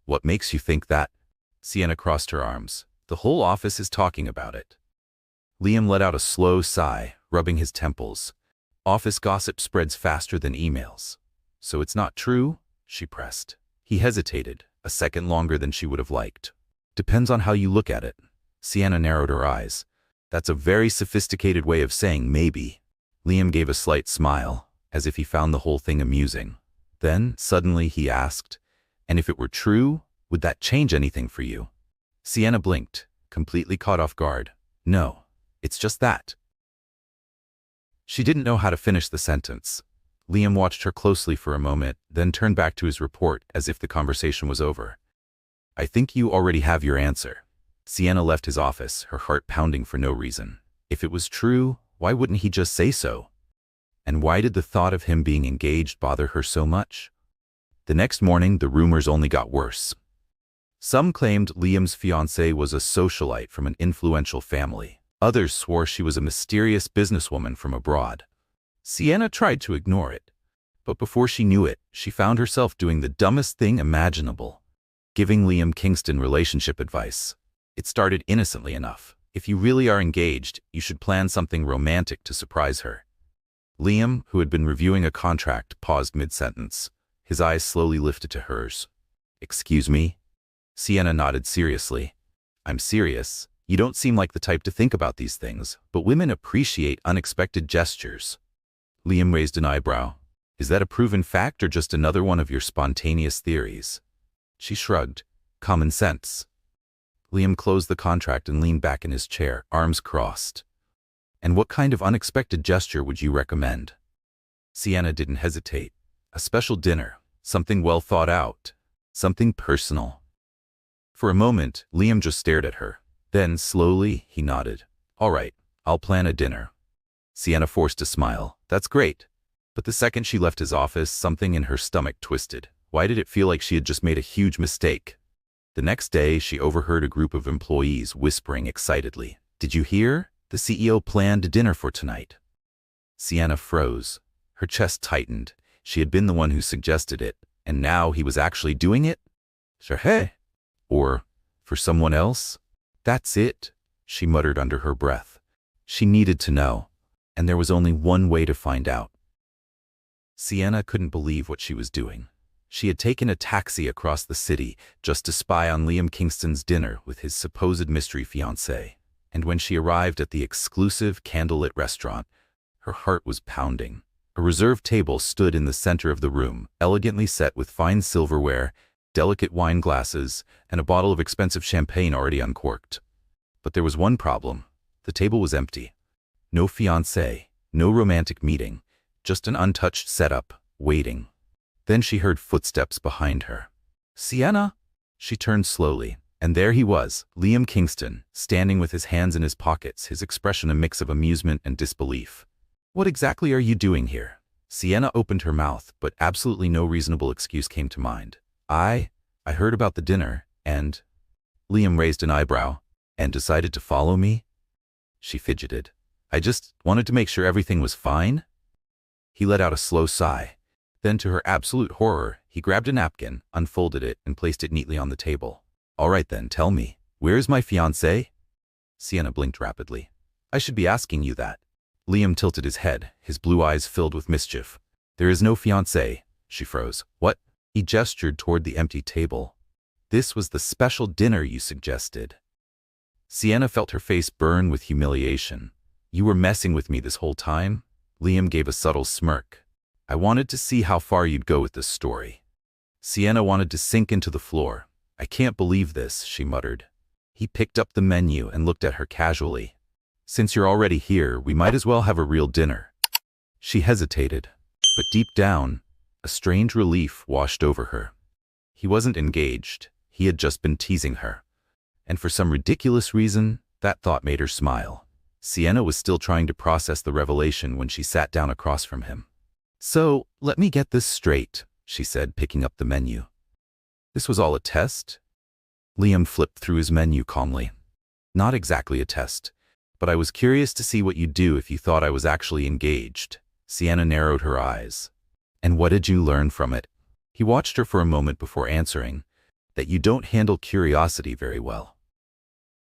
"What makes you think that?" Sienna crossed her arms. "The whole office is talking about it." Liam let out a slow sigh, rubbing his temples. "Office gossip spreads faster than emails." "So it's not true?" she pressed. He hesitated, a second longer than she would have liked. "Depends on how you look at it." Sienna narrowed her eyes. "That's a very sophisticated way of saying maybe." Liam gave a slight smile, as if he found the whole thing amusing. Then, suddenly, he asked, "And if it were true, would that change anything for you?" Sienna blinked, completely caught off guard. "No, it's just that." She didn't know how to finish the sentence. Liam watched her closely for a moment, then turned back to his report as if the conversation was over. "I think you already have your answer." Sienna left his office, her heart pounding for no reason. If it was true, why wouldn't he just say so? And why did the thought of him being engaged bother her so much? The next morning, the rumors only got worse. Some claimed Liam's fiancée was a socialite from an influential family. Others swore she was a mysterious businesswoman from abroad. Sienna tried to ignore it, but before she knew it, she found herself doing the dumbest thing imaginable, giving Liam Kingston relationship advice. It started innocently enough. "If you really are engaged, you should plan something romantic to surprise her." Liam, who had been reviewing a contract, paused mid-sentence. His eyes slowly lifted to hers. "Excuse me?" Sienna nodded seriously. "I'm serious. You don't seem like the type to think about these things, but women appreciate unexpected gestures." Liam raised an eyebrow. "Is that a proven fact or just another one of your spontaneous theories?" She shrugged. "Common sense." Liam closed the contract and leaned back in his chair, arms crossed. "And what kind of unexpected gesture would you recommend?" Sienna didn't hesitate. "A special dinner, something well thought out, something personal." For a moment, Liam just stared at her. Then, slowly, he nodded. "All right, I'll plan a dinner." Sienna forced a smile. "That's great. But the second she left his office, something in her stomach twisted. Why did it feel like she had just made a huge mistake? The next day, she overheard a group of employees whispering excitedly, "Did you hear? The CEO planned a dinner for tonight." Sienna froze. Her chest tightened. She had been the one who suggested it, and now he was actually doing it? Hey. Or for someone else? That's it, she muttered under her breath. She needed to know, and there was only one way to find out. Sienna couldn't believe what she was doing. She had taken a taxi across the city just to spy on Liam Kingston's dinner with his supposed mystery fiancé, and when she arrived at the exclusive candlelit restaurant, her heart was pounding. A reserved table stood in the center of the room, elegantly set with fine silverware, delicate wine glasses, and a bottle of expensive champagne already uncorked. But there was one problem. The table was empty. No fiancé, no romantic meeting, just an untouched setup, waiting. Then she heard footsteps behind her. "Sienna?" She turned slowly, and there he was, Liam Kingston, standing with his hands in his pockets, his expression a mix of amusement and disbelief. "What exactly are you doing here?" Sienna opened her mouth, but absolutely no reasonable excuse came to mind. I heard about the dinner, and..." Liam raised an eyebrow. "And decided to follow me?" She fidgeted. "I just wanted to make sure everything was fine." He let out a slow sigh. Then, to her absolute horror, he grabbed a napkin, unfolded it, and placed it neatly on the table. "All right then, tell me, where is my fiancé?" Sienna blinked rapidly. "I should be asking you that." Liam tilted his head, his blue eyes filled with mischief. "There is no fiancé." She froze. "What?" He gestured toward the empty table. "This was the special dinner you suggested." Sienna felt her face burn with humiliation. "You were messing with me this whole time?" Liam gave a subtle smirk. "I wanted to see how far you'd go with this story." Sienna wanted to sink into the floor. "I can't believe this," she muttered. He picked up the menu and looked at her casually. "Since you're already here, we might as well have a real dinner." She hesitated, but deep down, a strange relief washed over her. He wasn't engaged. He had just been teasing her. And for some ridiculous reason, that thought made her smile. Sienna was still trying to process the revelation when she sat down across from him. "So, let me get this straight," she said, picking up the menu. "This was all a test?" Liam flipped through his menu calmly. "Not exactly a test, but I was curious to see what you'd do if you thought I was actually engaged." Sienna narrowed her eyes. "And what did you learn from it?" He watched her for a moment before answering, "That you don't handle curiosity very well."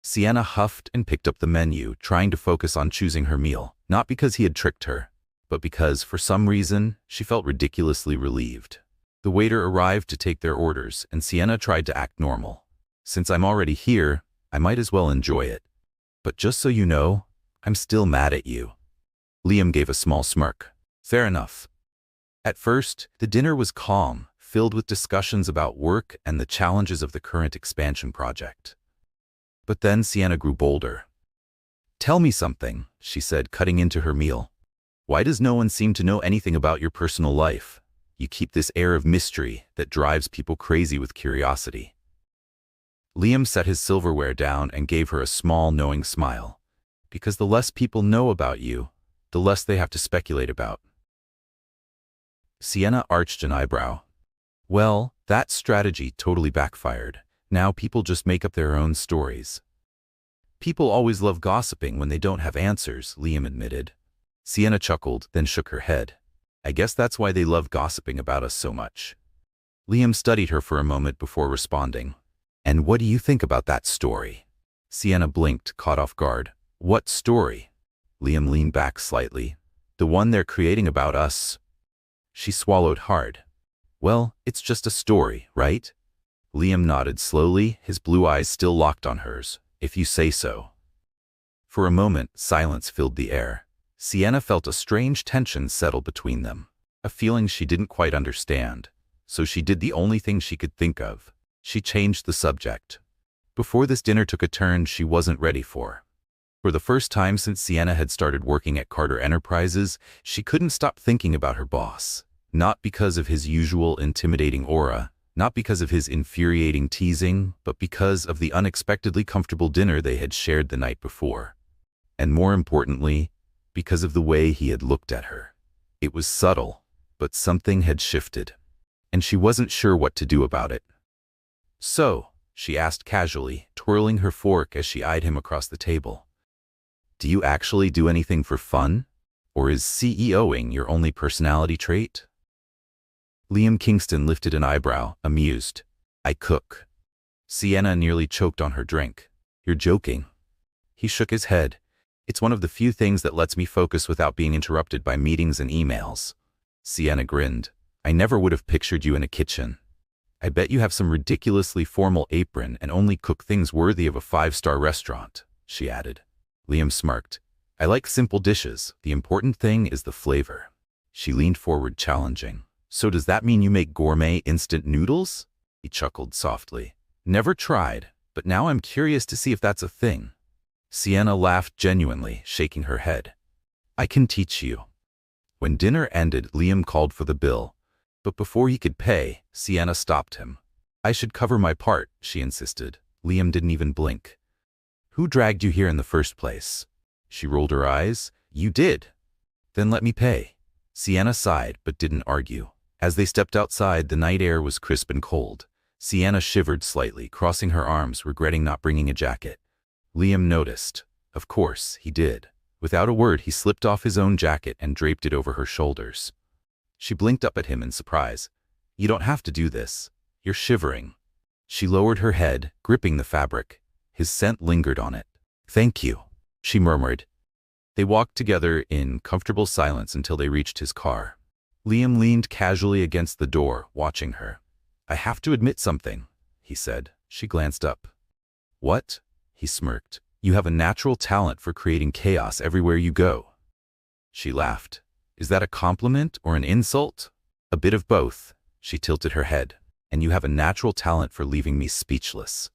Sienna huffed and picked up the menu, trying to focus on choosing her meal, not because he had tricked her, but because, for some reason, she felt ridiculously relieved. The waiter arrived to take their orders, and Sienna tried to act normal. "Since I'm already here, I might as well enjoy it. But just so you know, I'm still mad at you." Liam gave a small smirk. "Fair enough." At first, the dinner was calm, filled with discussions about work and the challenges of the current expansion project. But then Sienna grew bolder. "Tell me something," she said, cutting into her meal. "Why does no one seem to know anything about your personal life? You keep this air of mystery that drives people crazy with curiosity." Liam set his silverware down and gave her a small, knowing smile. "Because the less people know about you, the less they have to speculate about." Sienna arched an eyebrow. "Well, that strategy totally backfired. Now people just make up their own stories." "People always love gossiping when they don't have answers," Liam admitted. Sienna chuckled, then shook her head. "I guess that's why they love gossiping about us so much." Liam studied her for a moment before responding. "And what do you think about that story?" Sienna blinked, caught off guard. "What story?" Liam leaned back slightly. "The one they're creating about us." She swallowed hard. "Well, it's just a story, right?" Liam nodded slowly, his blue eyes still locked on hers. "If you say so." For a moment, silence filled the air. Sienna felt a strange tension settle between them, a feeling she didn't quite understand. So she did the only thing she could think of. She changed the subject. Before this dinner took a turn she wasn't ready for. For the first time since Sienna had started working at Carter Enterprises, she couldn't stop thinking about her boss. Not because of his usual intimidating aura, not because of his infuriating teasing, but because of the unexpectedly comfortable dinner they had shared the night before. And more importantly, because of the way he had looked at her. It was subtle, but something had shifted, and she wasn't sure what to do about it. "So," she asked casually, twirling her fork as she eyed him across the table, "do you actually do anything for fun? Or is CEOing your only personality trait?" Liam Kingston lifted an eyebrow, amused. "I cook." Sienna nearly choked on her drink. "You're joking." He shook his head. "It's one of the few things that lets me focus without being interrupted by meetings and emails." Sienna grinned. "I never would have pictured you in a kitchen. I bet you have some ridiculously formal apron and only cook things worthy of a 5-star restaurant," she added. Liam smirked. "I like simple dishes. The important thing is the flavor." She leaned forward, challenging. "So does that mean you make gourmet instant noodles?" He chuckled softly. "Never tried, but now I'm curious to see if that's a thing." Sienna laughed genuinely, shaking her head. "I can teach you." When dinner ended, Liam called for the bill. But before he could pay, Sienna stopped him. "I should cover my part," she insisted. Liam didn't even blink. "Who dragged you here in the first place?" She rolled her eyes. "You did." "Then let me pay." Sienna sighed, but didn't argue. As they stepped outside, the night air was crisp and cold. Sienna shivered slightly, crossing her arms, regretting not bringing a jacket. Liam noticed. Of course, he did. Without a word, he slipped off his own jacket and draped it over her shoulders. She blinked up at him in surprise. "You don't have to do this. You're shivering." She lowered her head, gripping the fabric. His scent lingered on it. "Thank you," she murmured. They walked together in comfortable silence until they reached his car. Liam leaned casually against the door, watching her. "I have to admit something," he said. She glanced up. "What?" He smirked. "You have a natural talent for creating chaos everywhere you go." She laughed. "Is that a compliment or an insult?" "A bit of both." She tilted her head. "And you have a natural talent for leaving me speechless."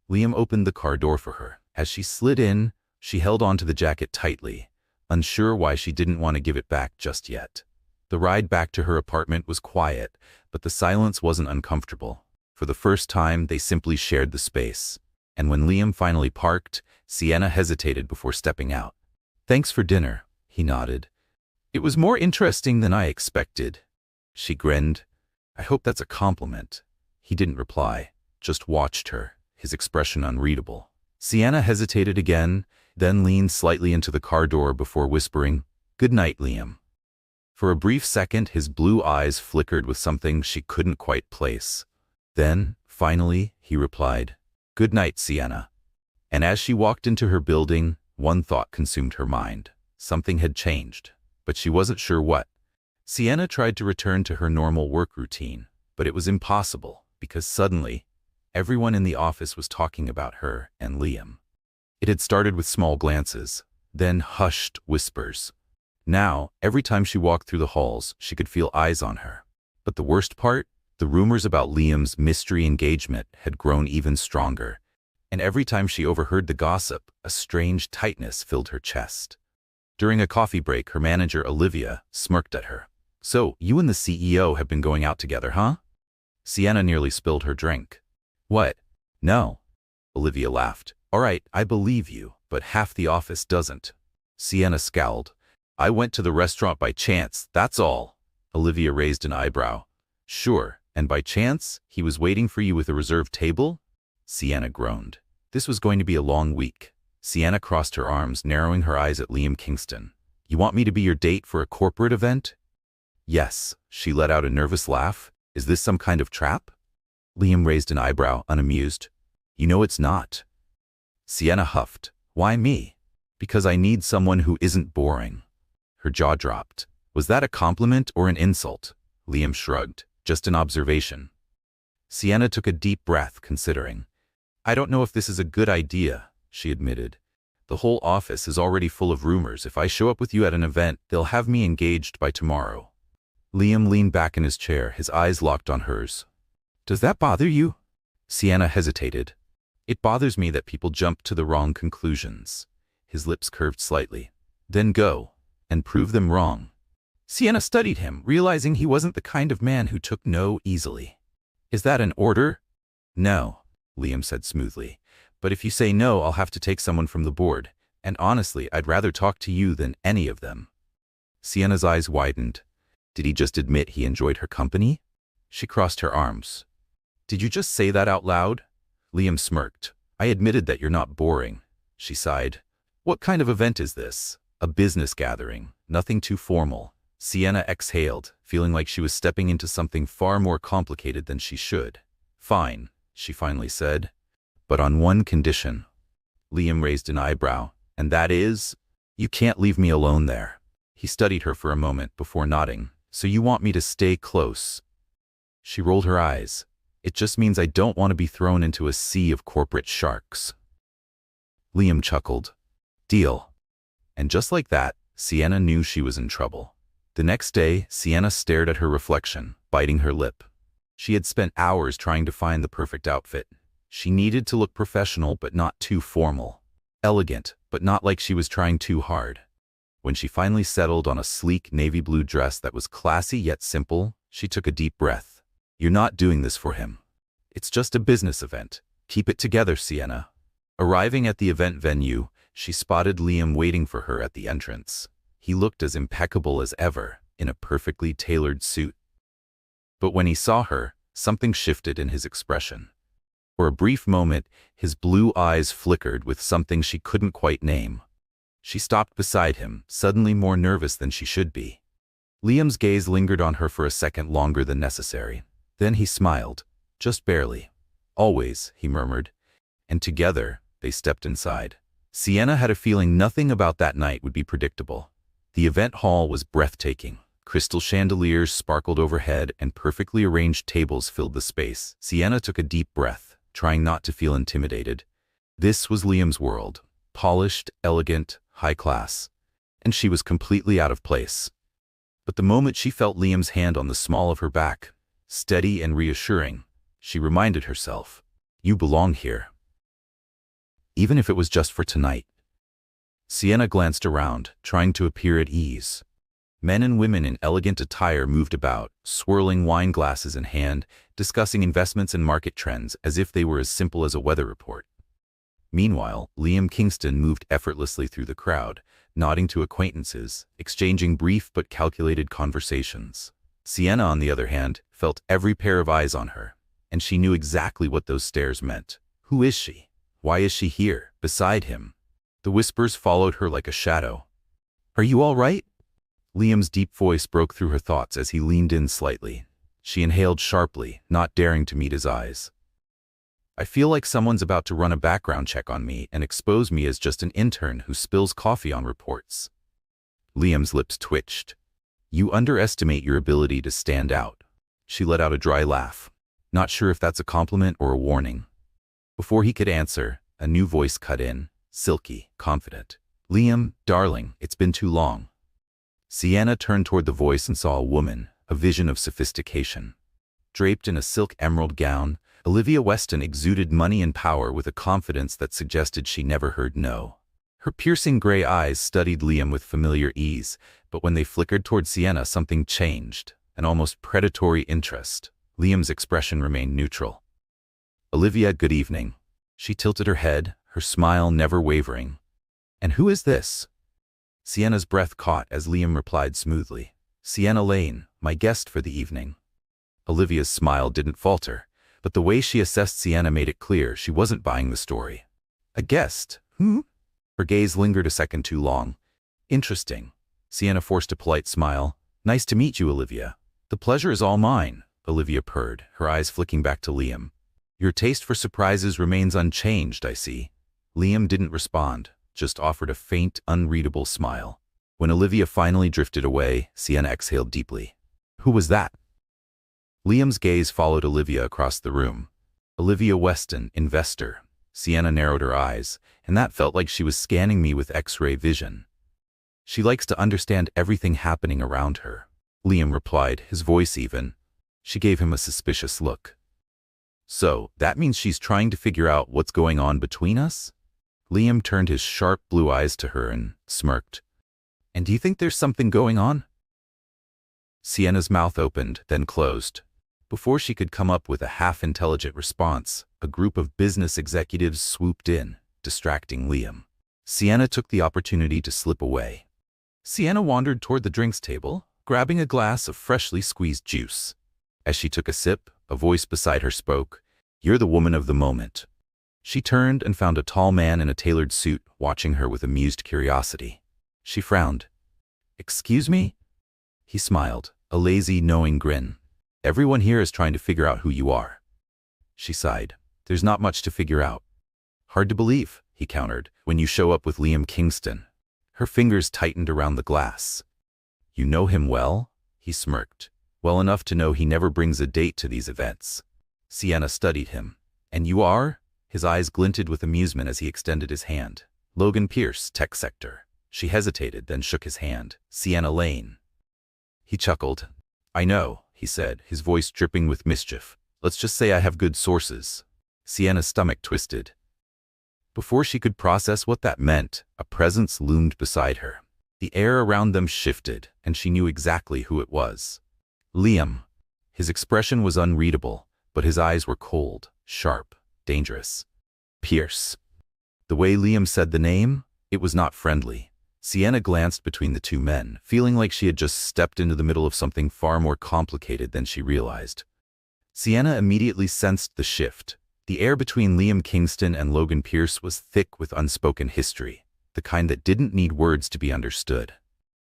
Liam opened the car door for her. As she slid in, she held onto the jacket tightly, unsure why she didn't want to give it back just yet. The ride back to her apartment was quiet, but the silence wasn't uncomfortable. For the first time, they simply shared the space. And when Liam finally parked, Sienna hesitated before stepping out. "Thanks for dinner," he nodded. "It was more interesting than I expected." She grinned. "I hope that's a compliment." He didn't reply, just watched her, his expression unreadable. Sienna hesitated again, then leaned slightly into the car door before whispering, "Good night, Liam." For a brief second, his blue eyes flickered with something she couldn't quite place. Then, finally, he replied, "Good night, Sienna." And as she walked into her building, one thought consumed her mind. Something had changed, but she wasn't sure what. Sienna tried to return to her normal work routine, but it was impossible because suddenly, everyone in the office was talking about her and Liam. It had started with small glances, then hushed whispers. Now, every time she walked through the halls, she could feel eyes on her. But the worst part? The rumors about Liam's mystery engagement had grown even stronger, and every time she overheard the gossip, a strange tightness filled her chest. During a coffee break, her manager, Olivia, smirked at her. "So, you and the CEO have been going out together, huh?" Sienna nearly spilled her drink. "What? No." Olivia laughed. "All right, I believe you, but half the office doesn't." Sienna scowled. "I went to the restaurant by chance, that's all." Olivia raised an eyebrow. "Sure, and by chance, he was waiting for you with a reserved table?" Sienna groaned. This was going to be a long week. Sienna crossed her arms, narrowing her eyes at Liam Kingston. "You want me to be your date for a corporate event?" "Yes." She let out a nervous laugh. "Is this some kind of trap?" Liam raised an eyebrow, unamused. "You know it's not." Sienna huffed. "Why me?" "Because I need someone who isn't boring." Her jaw dropped. Was that a compliment or an insult? Liam shrugged. "Just an observation." Sienna took a deep breath, considering. "I don't know if this is a good idea," she admitted. "The whole office is already full of rumors. If I show up with you at an event, they'll have me engaged by tomorrow." Liam leaned back in his chair, his eyes locked on hers. "Does that bother you?" Sienna hesitated. "It bothers me that people jump to the wrong conclusions." His lips curved slightly. "Then go, and prove them wrong." Sienna studied him, realizing he wasn't the kind of man who took no easily. "Is that an order?" "No," Liam said smoothly. "But if you say no, I'll have to take someone from the board, and honestly, I'd rather talk to you than any of them." Sienna's eyes widened. Did he just admit he enjoyed her company? She crossed her arms. Did you just say that out loud? Liam smirked. I admitted that you're not boring. She sighed. What kind of event is this? A business gathering. Nothing too formal. Sienna exhaled, feeling like she was stepping into something far more complicated than she should. Fine, she finally said. But on one condition. Liam raised an eyebrow. And that is? You can't leave me alone there. He studied her for a moment before nodding. So you want me to stay close? She rolled her eyes. It just means I don't want to be thrown into a sea of corporate sharks. Liam chuckled. Deal. And just like that, Sienna knew she was in trouble. The next day, Sienna stared at her reflection, biting her lip. She had spent hours trying to find the perfect outfit. She needed to look professional but not too formal. Elegant, but not like she was trying too hard. When she finally settled on a sleek navy blue dress that was classy yet simple, she took a deep breath. You're not doing this for him. It's just a business event. Keep it together, Sienna. Arriving at the event venue, she spotted Liam waiting for her at the entrance. He looked as impeccable as ever, in a perfectly tailored suit. But when he saw her, something shifted in his expression. For a brief moment, his blue eyes flickered with something she couldn't quite name. She stopped beside him, suddenly more nervous than she should be. Liam's gaze lingered on her for a second longer than necessary. Then he smiled, just barely. Always, he murmured. And together, they stepped inside. Sienna had a feeling nothing about that night would be predictable. The event hall was breathtaking. Crystal chandeliers sparkled overhead and perfectly arranged tables filled the space. Sienna took a deep breath, trying not to feel intimidated. This was Liam's world. Polished, elegant, high class. And she was completely out of place. But the moment she felt Liam's hand on the small of her back, steady and reassuring, she reminded herself, you belong here. Even if it was just for tonight. Sienna glanced around, trying to appear at ease. Men and women in elegant attire moved about, swirling wine glasses in hand, discussing investments and market trends as if they were as simple as a weather report. Meanwhile, Liam Kingston moved effortlessly through the crowd, nodding to acquaintances, exchanging brief but calculated conversations. Sienna, on the other hand, felt every pair of eyes on her, and she knew exactly what those stares meant. Who is she? Why is she here, beside him? The whispers followed her like a shadow. Are you all right? Liam's deep voice broke through her thoughts as he leaned in slightly. She inhaled sharply, not daring to meet his eyes. I feel like someone's about to run a background check on me and expose me as just an intern who spills coffee on reports. Liam's lips twitched. You underestimate your ability to stand out. She let out a dry laugh, not sure if that's a compliment or a warning. Before he could answer, a new voice cut in, silky, confident. Liam, darling, it's been too long. Sienna turned toward the voice and saw a woman, a vision of sophistication. Draped in a silk emerald gown, Olivia Weston exuded money and power with a confidence that suggested she never heard no. Her piercing gray eyes studied Liam with familiar ease, but when they flickered toward Sienna, something changed, an almost predatory interest. Liam's expression remained neutral. Olivia, good evening. She tilted her head, her smile never wavering. And who is this? Sienna's breath caught as Liam replied smoothly. Sienna Lane, my guest for the evening. Olivia's smile didn't falter, but the way she assessed Sienna made it clear she wasn't buying the story. A guest? Who? Her gaze lingered a second too long. Interesting. Sienna forced a polite smile. Nice to meet you, Olivia. The pleasure is all mine, Olivia purred, her eyes flicking back to Liam. Your taste for surprises remains unchanged, I see. Liam didn't respond, just offered a faint, unreadable smile. When Olivia finally drifted away, Sienna exhaled deeply. Who was that? Liam's gaze followed Olivia across the room. Olivia Weston, investor. Sienna narrowed her eyes, and that felt like she was scanning me with X-ray vision. She likes to understand everything happening around her. Liam replied, his voice even. She gave him a suspicious look. So, that means she's trying to figure out what's going on between us? Liam turned his sharp blue eyes to her and smirked. And do you think there's something going on? Sienna's mouth opened, then closed. Before she could come up with a half-intelligent response, a group of business executives swooped in, distracting Liam. Sienna took the opportunity to slip away. Sienna wandered toward the drinks table, grabbing a glass of freshly squeezed juice. As she took a sip, a voice beside her spoke, "You're the woman of the moment." She turned and found a tall man in a tailored suit watching her with amused curiosity. She frowned. "Excuse me?" He smiled, a lazy, knowing grin. "Everyone here is trying to figure out who you are." She sighed. "There's not much to figure out." "Hard to believe," he countered, "when you show up with Liam Kingston." Her fingers tightened around the glass. "You know him well?" He smirked. "Well enough to know he never brings a date to these events." Sienna studied him. "And you are?" His eyes glinted with amusement as he extended his hand. "Logan Pierce, tech sector." She hesitated, then shook his hand. "Sienna Lane." He chuckled. "I know," he said, his voice dripping with mischief. "Let's just say I have good sources." Sienna's stomach twisted. Before she could process what that meant, a presence loomed beside her. The air around them shifted, and she knew exactly who it was. Liam. His expression was unreadable, but his eyes were cold, sharp, dangerous. Pierce. The way Liam said the name, it was not friendly. Sienna glanced between the two men, feeling like she had just stepped into the middle of something far more complicated than she realized. Sienna immediately sensed the shift. The air between Liam Kingston and Logan Pierce was thick with unspoken history, the kind that didn't need words to be understood.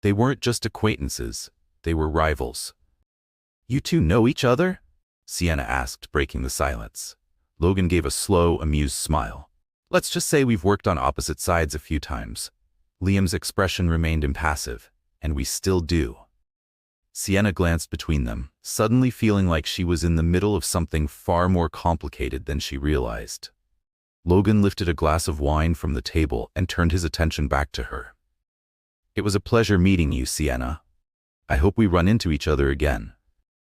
They weren't just acquaintances, they were rivals. "You two know each other?" Sienna asked, breaking the silence. Logan gave a slow, amused smile. "Let's just say we've worked on opposite sides a few times." Liam's expression remained impassive. "And we still do." Sienna glanced between them, suddenly feeling like she was in the middle of something far more complicated than she realized. Logan lifted a glass of wine from the table and turned his attention back to her. "It was a pleasure meeting you, Sienna. I hope we run into each other again."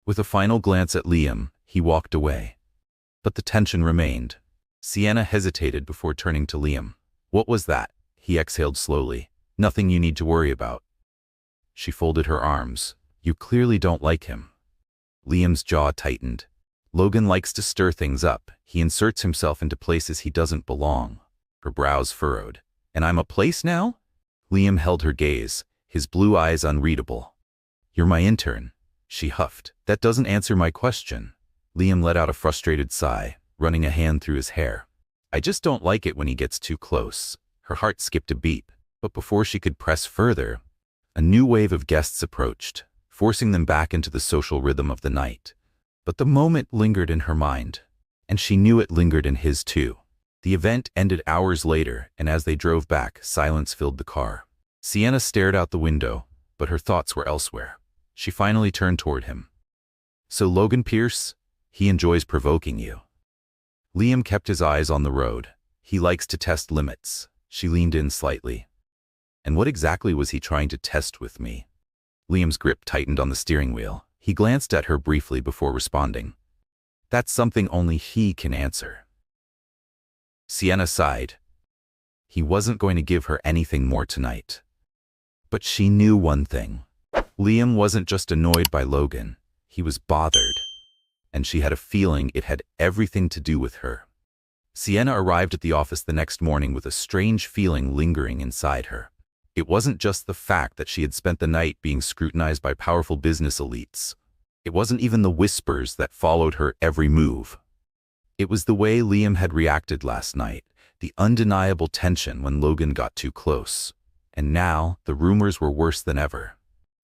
With a final glance at Liam, he walked away. But the tension remained. Sienna hesitated before turning to Liam. "What was that?" He exhaled slowly. "Nothing you need to worry about." She folded her arms. "You clearly don't like him." Liam's jaw tightened. Logan likes to stir things up. He inserts himself into places he doesn't belong. Her brows furrowed. "And I'm a place now?" Liam held her gaze, his blue eyes unreadable. "You're my intern," she huffed. "That doesn't answer my question." Liam let out a frustrated sigh, running a hand through his hair. "I just don't like it when he gets too close." Her heart skipped a beat, but before she could press further, a new wave of guests approached, forcing them back into the social rhythm of the night. But the moment lingered in her mind, and she knew it lingered in his too. The event ended hours later, and as they drove back, silence filled the car. Sienna stared out the window, but her thoughts were elsewhere. She finally turned toward him. "So Logan Pierce, he enjoys provoking you." Liam kept his eyes on the road. "He likes to test limits." She leaned in slightly. "And what exactly was he trying to test with me?" Liam's grip tightened on the steering wheel. He glanced at her briefly before responding. "That's something only he can answer." Sienna sighed. He wasn't going to give her anything more tonight. But she knew one thing. Liam wasn't just annoyed by Logan. He was bothered. And she had a feeling it had everything to do with her. Sienna arrived at the office the next morning with a strange feeling lingering inside her. It wasn't just the fact that she had spent the night being scrutinized by powerful business elites. It wasn't even the whispers that followed her every move. It was the way Liam had reacted last night, the undeniable tension when Logan got too close. And now, the rumors were worse than ever.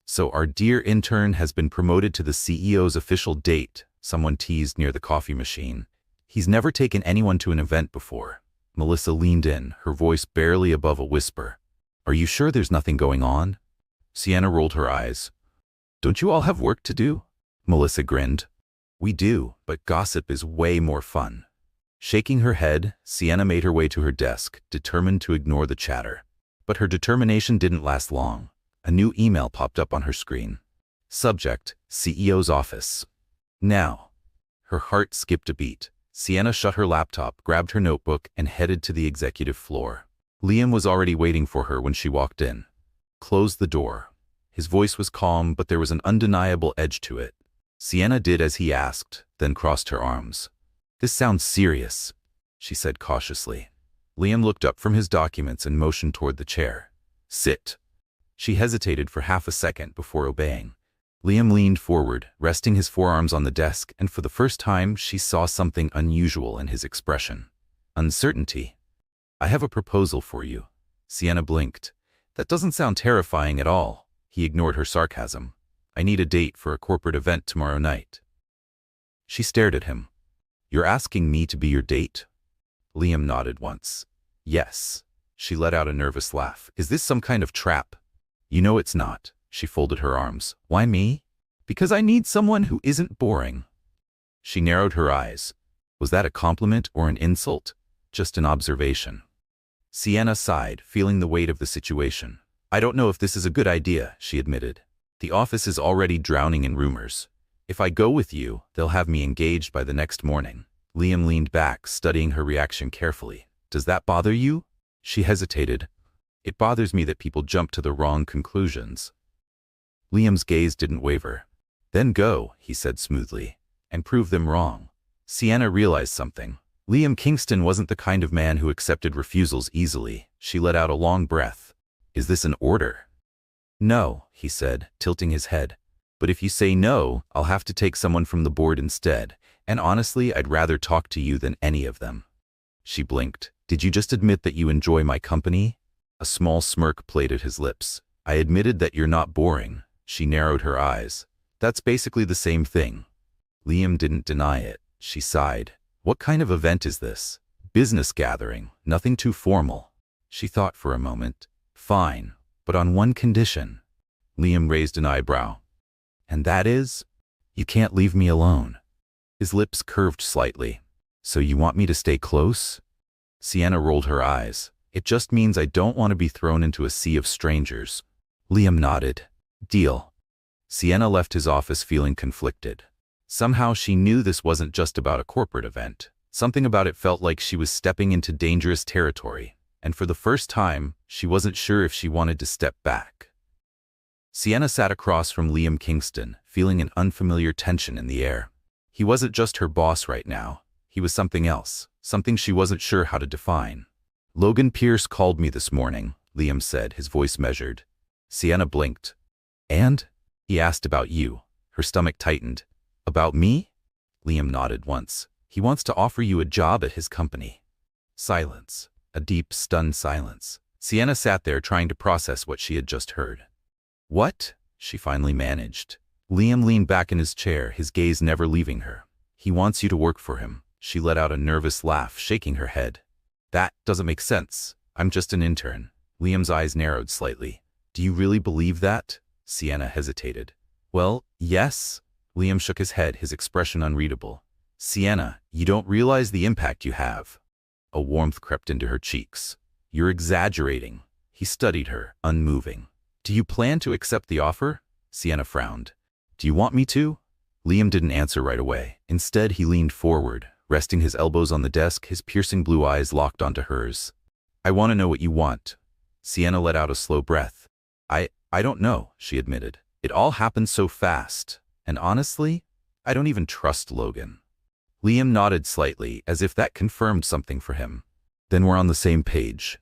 "So our dear intern has been promoted to the CEO's official date," someone teased near the coffee machine. "He's never taken anyone to an event before." Melissa leaned in, her voice barely above a whisper. "Are you sure there's nothing going on?" Sienna rolled her eyes. "Don't you all have work to do?" Melissa grinned. "We do, but gossip is way more fun." Shaking her head, Sienna made her way to her desk, determined to ignore the chatter. But her determination didn't last long. A new email popped up on her screen. Subject: CEO's office. Now. Her heart skipped a beat. Sienna shut her laptop, grabbed her notebook, and headed to the executive floor. Liam was already waiting for her when she walked in. "Close the door." His voice was calm, but there was an undeniable edge to it. Sienna did as he asked, then crossed her arms. "This sounds serious," she said cautiously. Liam looked up from his documents and motioned toward the chair. "Sit." She hesitated for half a second before obeying. Liam leaned forward, resting his forearms on the desk, and for the first time she saw something unusual in his expression. Uncertainty. I have a proposal for you. Sienna blinked. That doesn't sound terrifying at all. He ignored her sarcasm. I need a date for a corporate event tomorrow night. She stared at him. You're asking me to be your date? Liam nodded once. Yes. She let out a nervous laugh. Is this some kind of trap? You know it's not. She folded her arms. Why me? Because I need someone who isn't boring. She narrowed her eyes. Was that a compliment or an insult? Just an observation. Sienna sighed, feeling the weight of the situation. I don't know if this is a good idea, she admitted. The office is already drowning in rumors. If I go with you, they'll have me engaged by the next morning. Liam leaned back, studying her reaction carefully. Does that bother you? She hesitated. It bothers me that people jump to the wrong conclusions. Liam's gaze didn't waver. Then go, he said smoothly, and prove them wrong. Sienna realized something. Liam Kingston wasn't the kind of man who accepted refusals easily. She let out a long breath. Is this an order? No, he said, tilting his head. But if you say no, I'll have to take someone from the board instead, and honestly, I'd rather talk to you than any of them. She blinked. Did you just admit that you enjoy my company? A small smirk played at his lips. I admitted that you're not boring. She narrowed her eyes. That's basically the same thing. Liam didn't deny it. She sighed. What kind of event is this? Business gathering, nothing too formal. She thought for a moment. Fine, but on one condition. Liam raised an eyebrow. And that is? You can't leave me alone. His lips curved slightly. So you want me to stay close? Sienna rolled her eyes. It just means I don't want to be thrown into a sea of strangers. Liam nodded. Deal. Sienna left his office feeling conflicted. Somehow she knew this wasn't just about a corporate event. Something about it felt like she was stepping into dangerous territory, and for the first time, she wasn't sure if she wanted to step back. Sienna sat across from Liam Kingston, feeling an unfamiliar tension in the air. He wasn't just her boss right now. He was something else, something she wasn't sure how to define. Logan Pierce called me this morning, Liam said, his voice measured. Sienna blinked. And? He asked about you. Her stomach tightened. About me? Liam nodded once. He wants to offer you a job at his company. Silence. A deep, stunned silence. Sienna sat there trying to process what she had just heard. What? She finally managed. Liam leaned back in his chair, his gaze never leaving her. He wants you to work for him. She let out a nervous laugh, shaking her head. That doesn't make sense. I'm just an intern. Liam's eyes narrowed slightly. Do you really believe that? Sienna hesitated. Well, yes. Liam shook his head, his expression unreadable. Sienna, you don't realize the impact you have. A warmth crept into her cheeks. You're exaggerating. He studied her, unmoving. Do you plan to accept the offer? Sienna frowned. Do you want me to? Liam didn't answer right away. Instead, he leaned forward, resting his elbows on the desk, his piercing blue eyes locked onto hers. I want to know what you want. Sienna let out a slow breath. I don't know, she admitted. It all happened so fast. And honestly, I don't even trust Logan. Liam nodded slightly, as if that confirmed something for him. Then we're on the same page.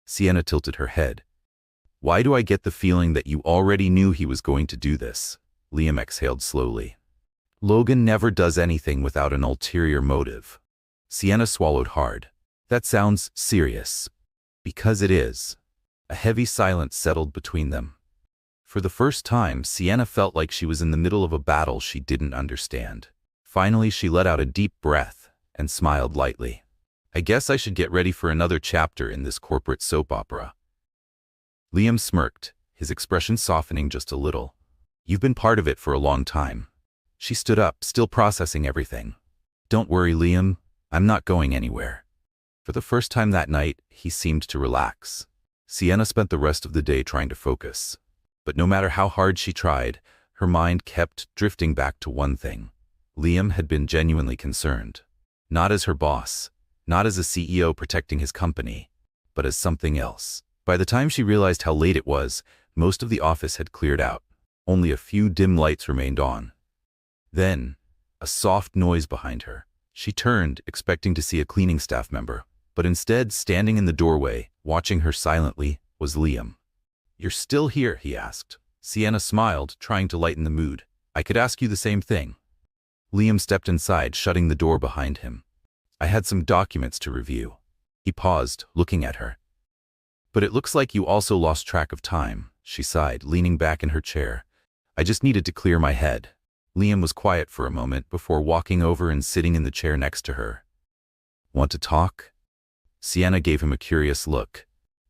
Sienna tilted her head. Why do I get the feeling that you already knew he was going to do this? Liam exhaled slowly. Logan never does anything without an ulterior motive. Sienna swallowed hard. That sounds serious. Because it is. A heavy silence settled between them. For the first time, Sienna felt like she was in the middle of a battle she didn't understand. Finally, she let out a deep breath and smiled lightly. I guess I should get ready for another chapter in this corporate soap opera. Liam smirked, his expression softening just a little. You've been part of it for a long time. She stood up, still processing everything. Don't worry, Liam. I'm not going anywhere. For the first time that night, he seemed to relax. Sienna spent the rest of the day trying to focus. But no matter how hard she tried, her mind kept drifting back to one thing. Liam had been genuinely concerned. Not as her boss, not as a CEO protecting his company, but as something else. By the time she realized how late it was, most of the office had cleared out. Only a few dim lights remained on. Then, a soft noise behind her. She turned, expecting to see a cleaning staff member, but instead, standing in the doorway, watching her silently, was Liam. You're still here, he asked. Sienna smiled, trying to lighten the mood. I could ask you the same thing. Liam stepped inside, shutting the door behind him. I had some documents to review. He paused, looking at her. But it looks like you also lost track of time, she sighed, leaning back in her chair. I just needed to clear my head. Liam was quiet for a moment before walking over and sitting in the chair next to her. Want to talk? Sienna gave him a curious look.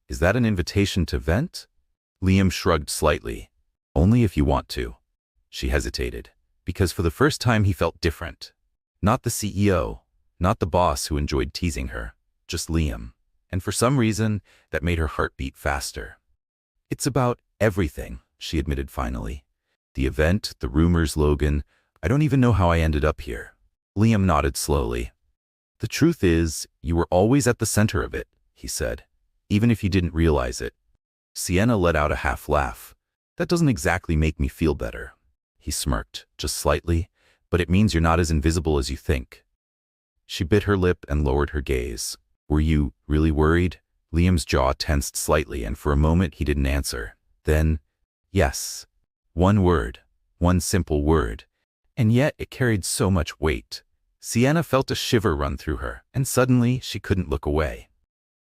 Is that an invitation to vent? Liam shrugged slightly. Only if you want to. She hesitated, because for the first time he felt different. Not the CEO, not the boss who enjoyed teasing her, just Liam. And for some reason, that made her heart beat faster. It's about everything, she admitted finally. The event, the rumors, Logan. I don't even know how I ended up here. Liam nodded slowly. The truth is, you were always at the center of it, he said, even if you didn't realize it. Sienna let out a half laugh. That doesn't exactly make me feel better. He smirked, just slightly, but it means you're not as invisible as you think. She bit her lip and lowered her gaze. Were you really worried? Liam's jaw tensed slightly, and for a moment he didn't answer. Then, yes. One word. One simple word. And yet it carried so much weight. Sienna felt a shiver run through her, and suddenly she couldn't look away.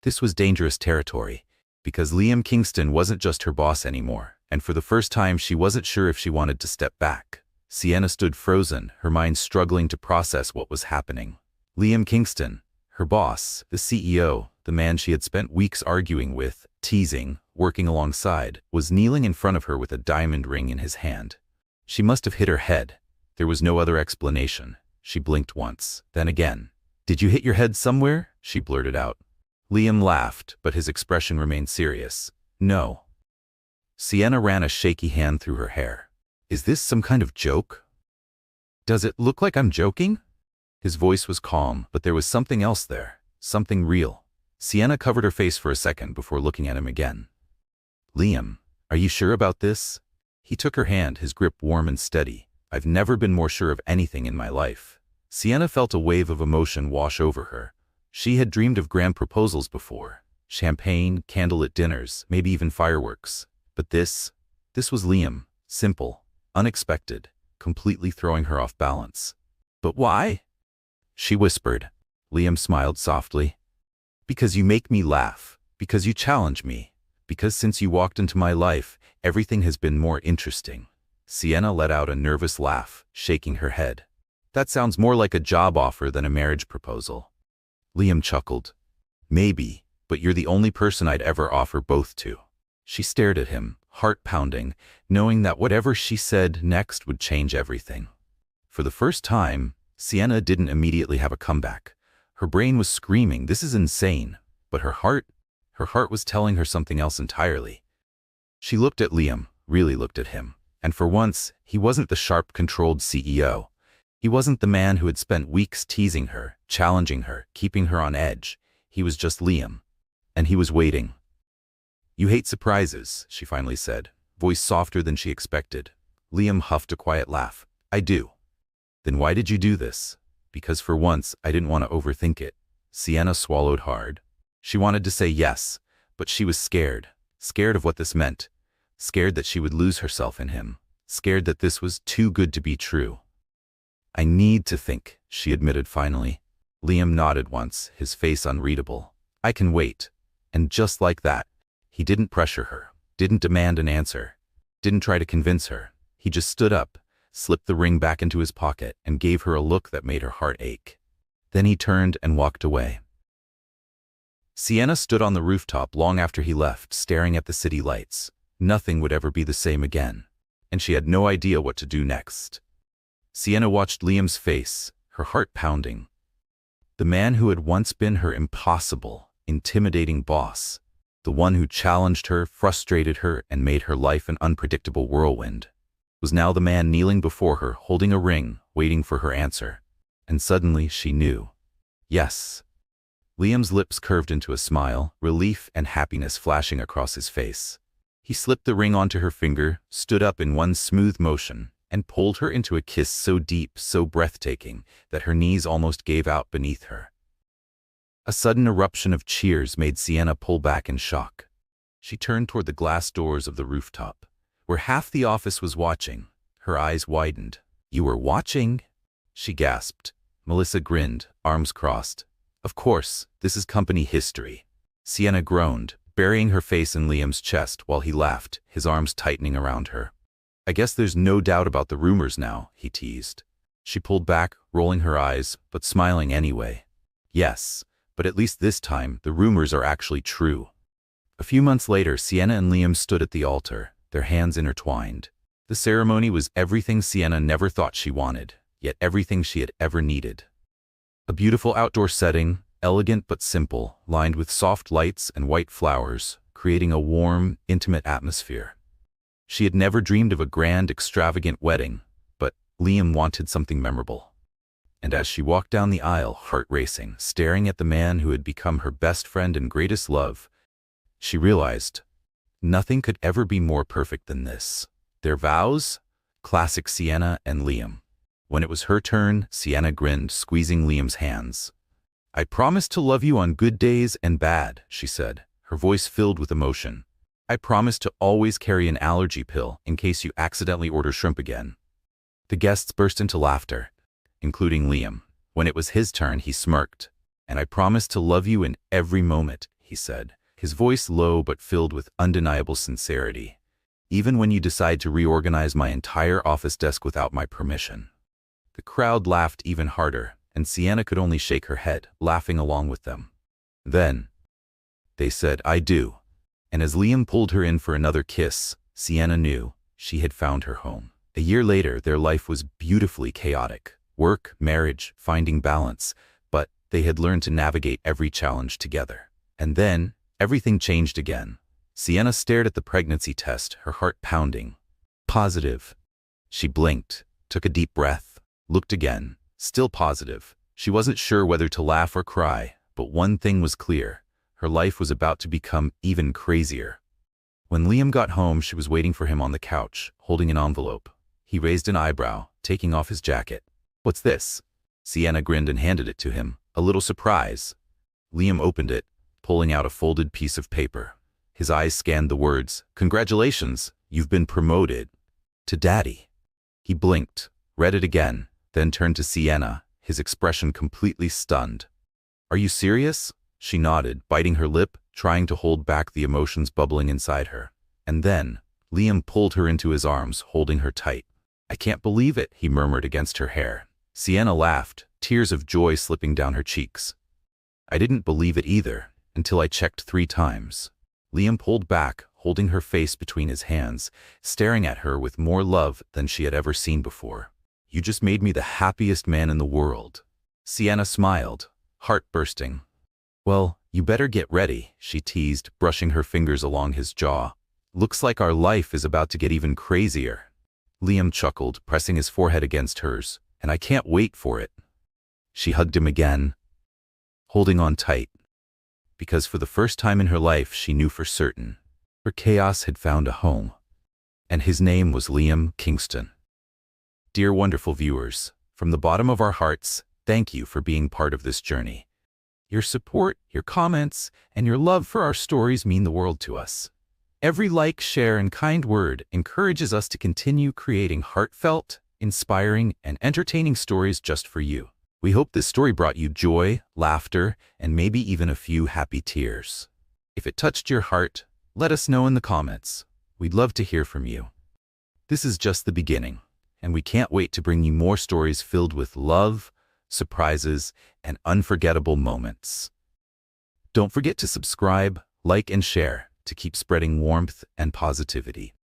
This was dangerous territory, because Liam Kingston wasn't just her boss anymore, and for the first time she wasn't sure if she wanted to step back. Sienna stood frozen, her mind struggling to process what was happening. Liam Kingston, her boss, the CEO, the man she had spent weeks arguing with, teasing, working alongside, was kneeling in front of her with a diamond ring in his hand. She must have hit her head. There was no other explanation. She blinked once, then again. Did you hit your head somewhere? She blurted out. Liam laughed, but his expression remained serious. No. Sienna ran a shaky hand through her hair. Is this some kind of joke? Does it look like I'm joking? His voice was calm, but there was something else there, something real. Sienna covered her face for a second before looking at him again. Liam, are you sure about this? He took her hand, his grip warm and steady. I've never been more sure of anything in my life. Sienna felt a wave of emotion wash over her. She had dreamed of grand proposals before. Champagne, candlelit dinners, maybe even fireworks. But this was Liam. Simple, unexpected, completely throwing her off balance. But why? She whispered. Liam smiled softly. Because you make me laugh. Because you challenge me. Because since you walked into my life, everything has been more interesting. Sienna let out a nervous laugh, shaking her head. That sounds more like a job offer than a marriage proposal. Liam chuckled. Maybe, but you're the only person I'd ever offer both to. She stared at him, heart pounding, knowing that whatever she said next would change everything. For the first time, Sienna didn't immediately have a comeback. Her brain was screaming, this is insane, but her heart was telling her something else entirely. She looked at Liam, really looked at him, and for once, he wasn't the sharp, controlled CEO. He wasn't the man who had spent weeks teasing her, challenging her, keeping her on edge. He was just Liam, and he was waiting. You hate surprises, she finally said, voice softer than she expected. Liam huffed a quiet laugh. I do. Then why did you do this? Because for once, I didn't want to overthink it. Sienna swallowed hard. She wanted to say yes, but she was scared. Scared of what this meant. Scared that she would lose herself in him. Scared that this was too good to be true. I need to think, she admitted finally. Liam nodded once, his face unreadable. I can wait. And just like that, he didn't pressure her, didn't demand an answer, didn't try to convince her. He just stood up, slipped the ring back into his pocket, and gave her a look that made her heart ache. Then he turned and walked away. Sienna stood on the rooftop long after he left, staring at the city lights. Nothing would ever be the same again, and she had no idea what to do next. Sienna watched Liam's face, her heart pounding. The man who had once been her impossible, intimidating boss, the one who challenged her, frustrated her, and made her life an unpredictable whirlwind, was now the man kneeling before her, holding a ring, waiting for her answer. And suddenly she knew. Yes. Liam's lips curved into a smile, relief and happiness flashing across his face. He slipped the ring onto her finger, stood up in one smooth motion, and pulled her into a kiss so deep, so breathtaking, that her knees almost gave out beneath her. A sudden eruption of cheers made Sienna pull back in shock. She turned toward the glass doors of the rooftop. where half the office was watching. Her eyes widened. "You were watching?" she gasped. Melissa grinned, arms crossed. "Of course, this is company history." Sienna groaned, burying her face in Liam's chest while he laughed, his arms tightening around her. "I guess there's no doubt about the rumors now," he teased. She pulled back, rolling her eyes, but smiling anyway. "Yes, but at least this time, the rumors are actually true." A few months later, Sienna and Liam stood at the altar, their hands intertwined. The ceremony was everything Sienna never thought she wanted, yet everything she had ever needed. A beautiful outdoor setting, elegant but simple, lined with soft lights and white flowers, creating a warm, intimate atmosphere. She had never dreamed of a grand, extravagant wedding, but Liam wanted something memorable. And as she walked down the aisle, heart racing, staring at the man who had become her best friend and greatest love, she realized nothing could ever be more perfect than this. Their vows? Classic Sienna and Liam. When it was her turn, Sienna grinned, squeezing Liam's hands. "I promise to love you on good days and bad," she said, her voice filled with emotion. "I promise to always carry an allergy pill in case you accidentally order shrimp again." The guests burst into laughter, including Liam. When it was his turn, he smirked. "And I promise to love you in every moment," he said, his voice low but filled with undeniable sincerity. "Even when you decide to reorganize my entire office desk without my permission." The crowd laughed even harder, and Sienna could only shake her head, laughing along with them. Then they said, "I do." And as Liam pulled her in for another kiss, Sienna knew she had found her home. A year later, their life was beautifully chaotic. Work, marriage, finding balance, but they had learned to navigate every challenge together. And then, everything changed again. Sienna stared at the pregnancy test, her heart pounding. Positive. She blinked, took a deep breath, looked again. Still positive. She wasn't sure whether to laugh or cry, but one thing was clear. Her life was about to become even crazier. When Liam got home, she was waiting for him on the couch, holding an envelope. He raised an eyebrow, taking off his jacket. "What's this?" Sienna grinned and handed it to him, a little surprise. Liam opened it, pulling out a folded piece of paper. His eyes scanned the words, "Congratulations, you've been promoted to Daddy." He blinked, read it again, then turned to Sienna, his expression completely stunned. "Are you serious?" She nodded, biting her lip, trying to hold back the emotions bubbling inside her. And then, Liam pulled her into his arms, holding her tight. "I can't believe it," he murmured against her hair. Sienna laughed, tears of joy slipping down her cheeks. "I didn't believe it either, until I checked 3 times. Liam pulled back, holding her face between his hands, staring at her with more love than she had ever seen before. "You just made me the happiest man in the world." Sienna smiled, heart bursting. "Well, you better get ready," she teased, brushing her fingers along his jaw. "Looks like our life is about to get even crazier." Liam chuckled, pressing his forehead against hers. "And I can't wait for it." She hugged him again, holding on tight, because for the first time in her life she knew for certain her chaos had found a home, and his name was Liam Kingston. Dear wonderful viewers, from the bottom of our hearts, thank you for being part of this journey. Your support, your comments, and your love for our stories mean the world to us. Every like, share, and kind word encourages us to continue creating heartfelt, inspiring, and entertaining stories just for you. We hope this story brought you joy, laughter, and maybe even a few happy tears. If it touched your heart, let us know in the comments. We'd love to hear from you. This is just the beginning, and we can't wait to bring you more stories filled with love, surprises, and unforgettable moments. Don't forget to subscribe, like, and share to keep spreading warmth and positivity.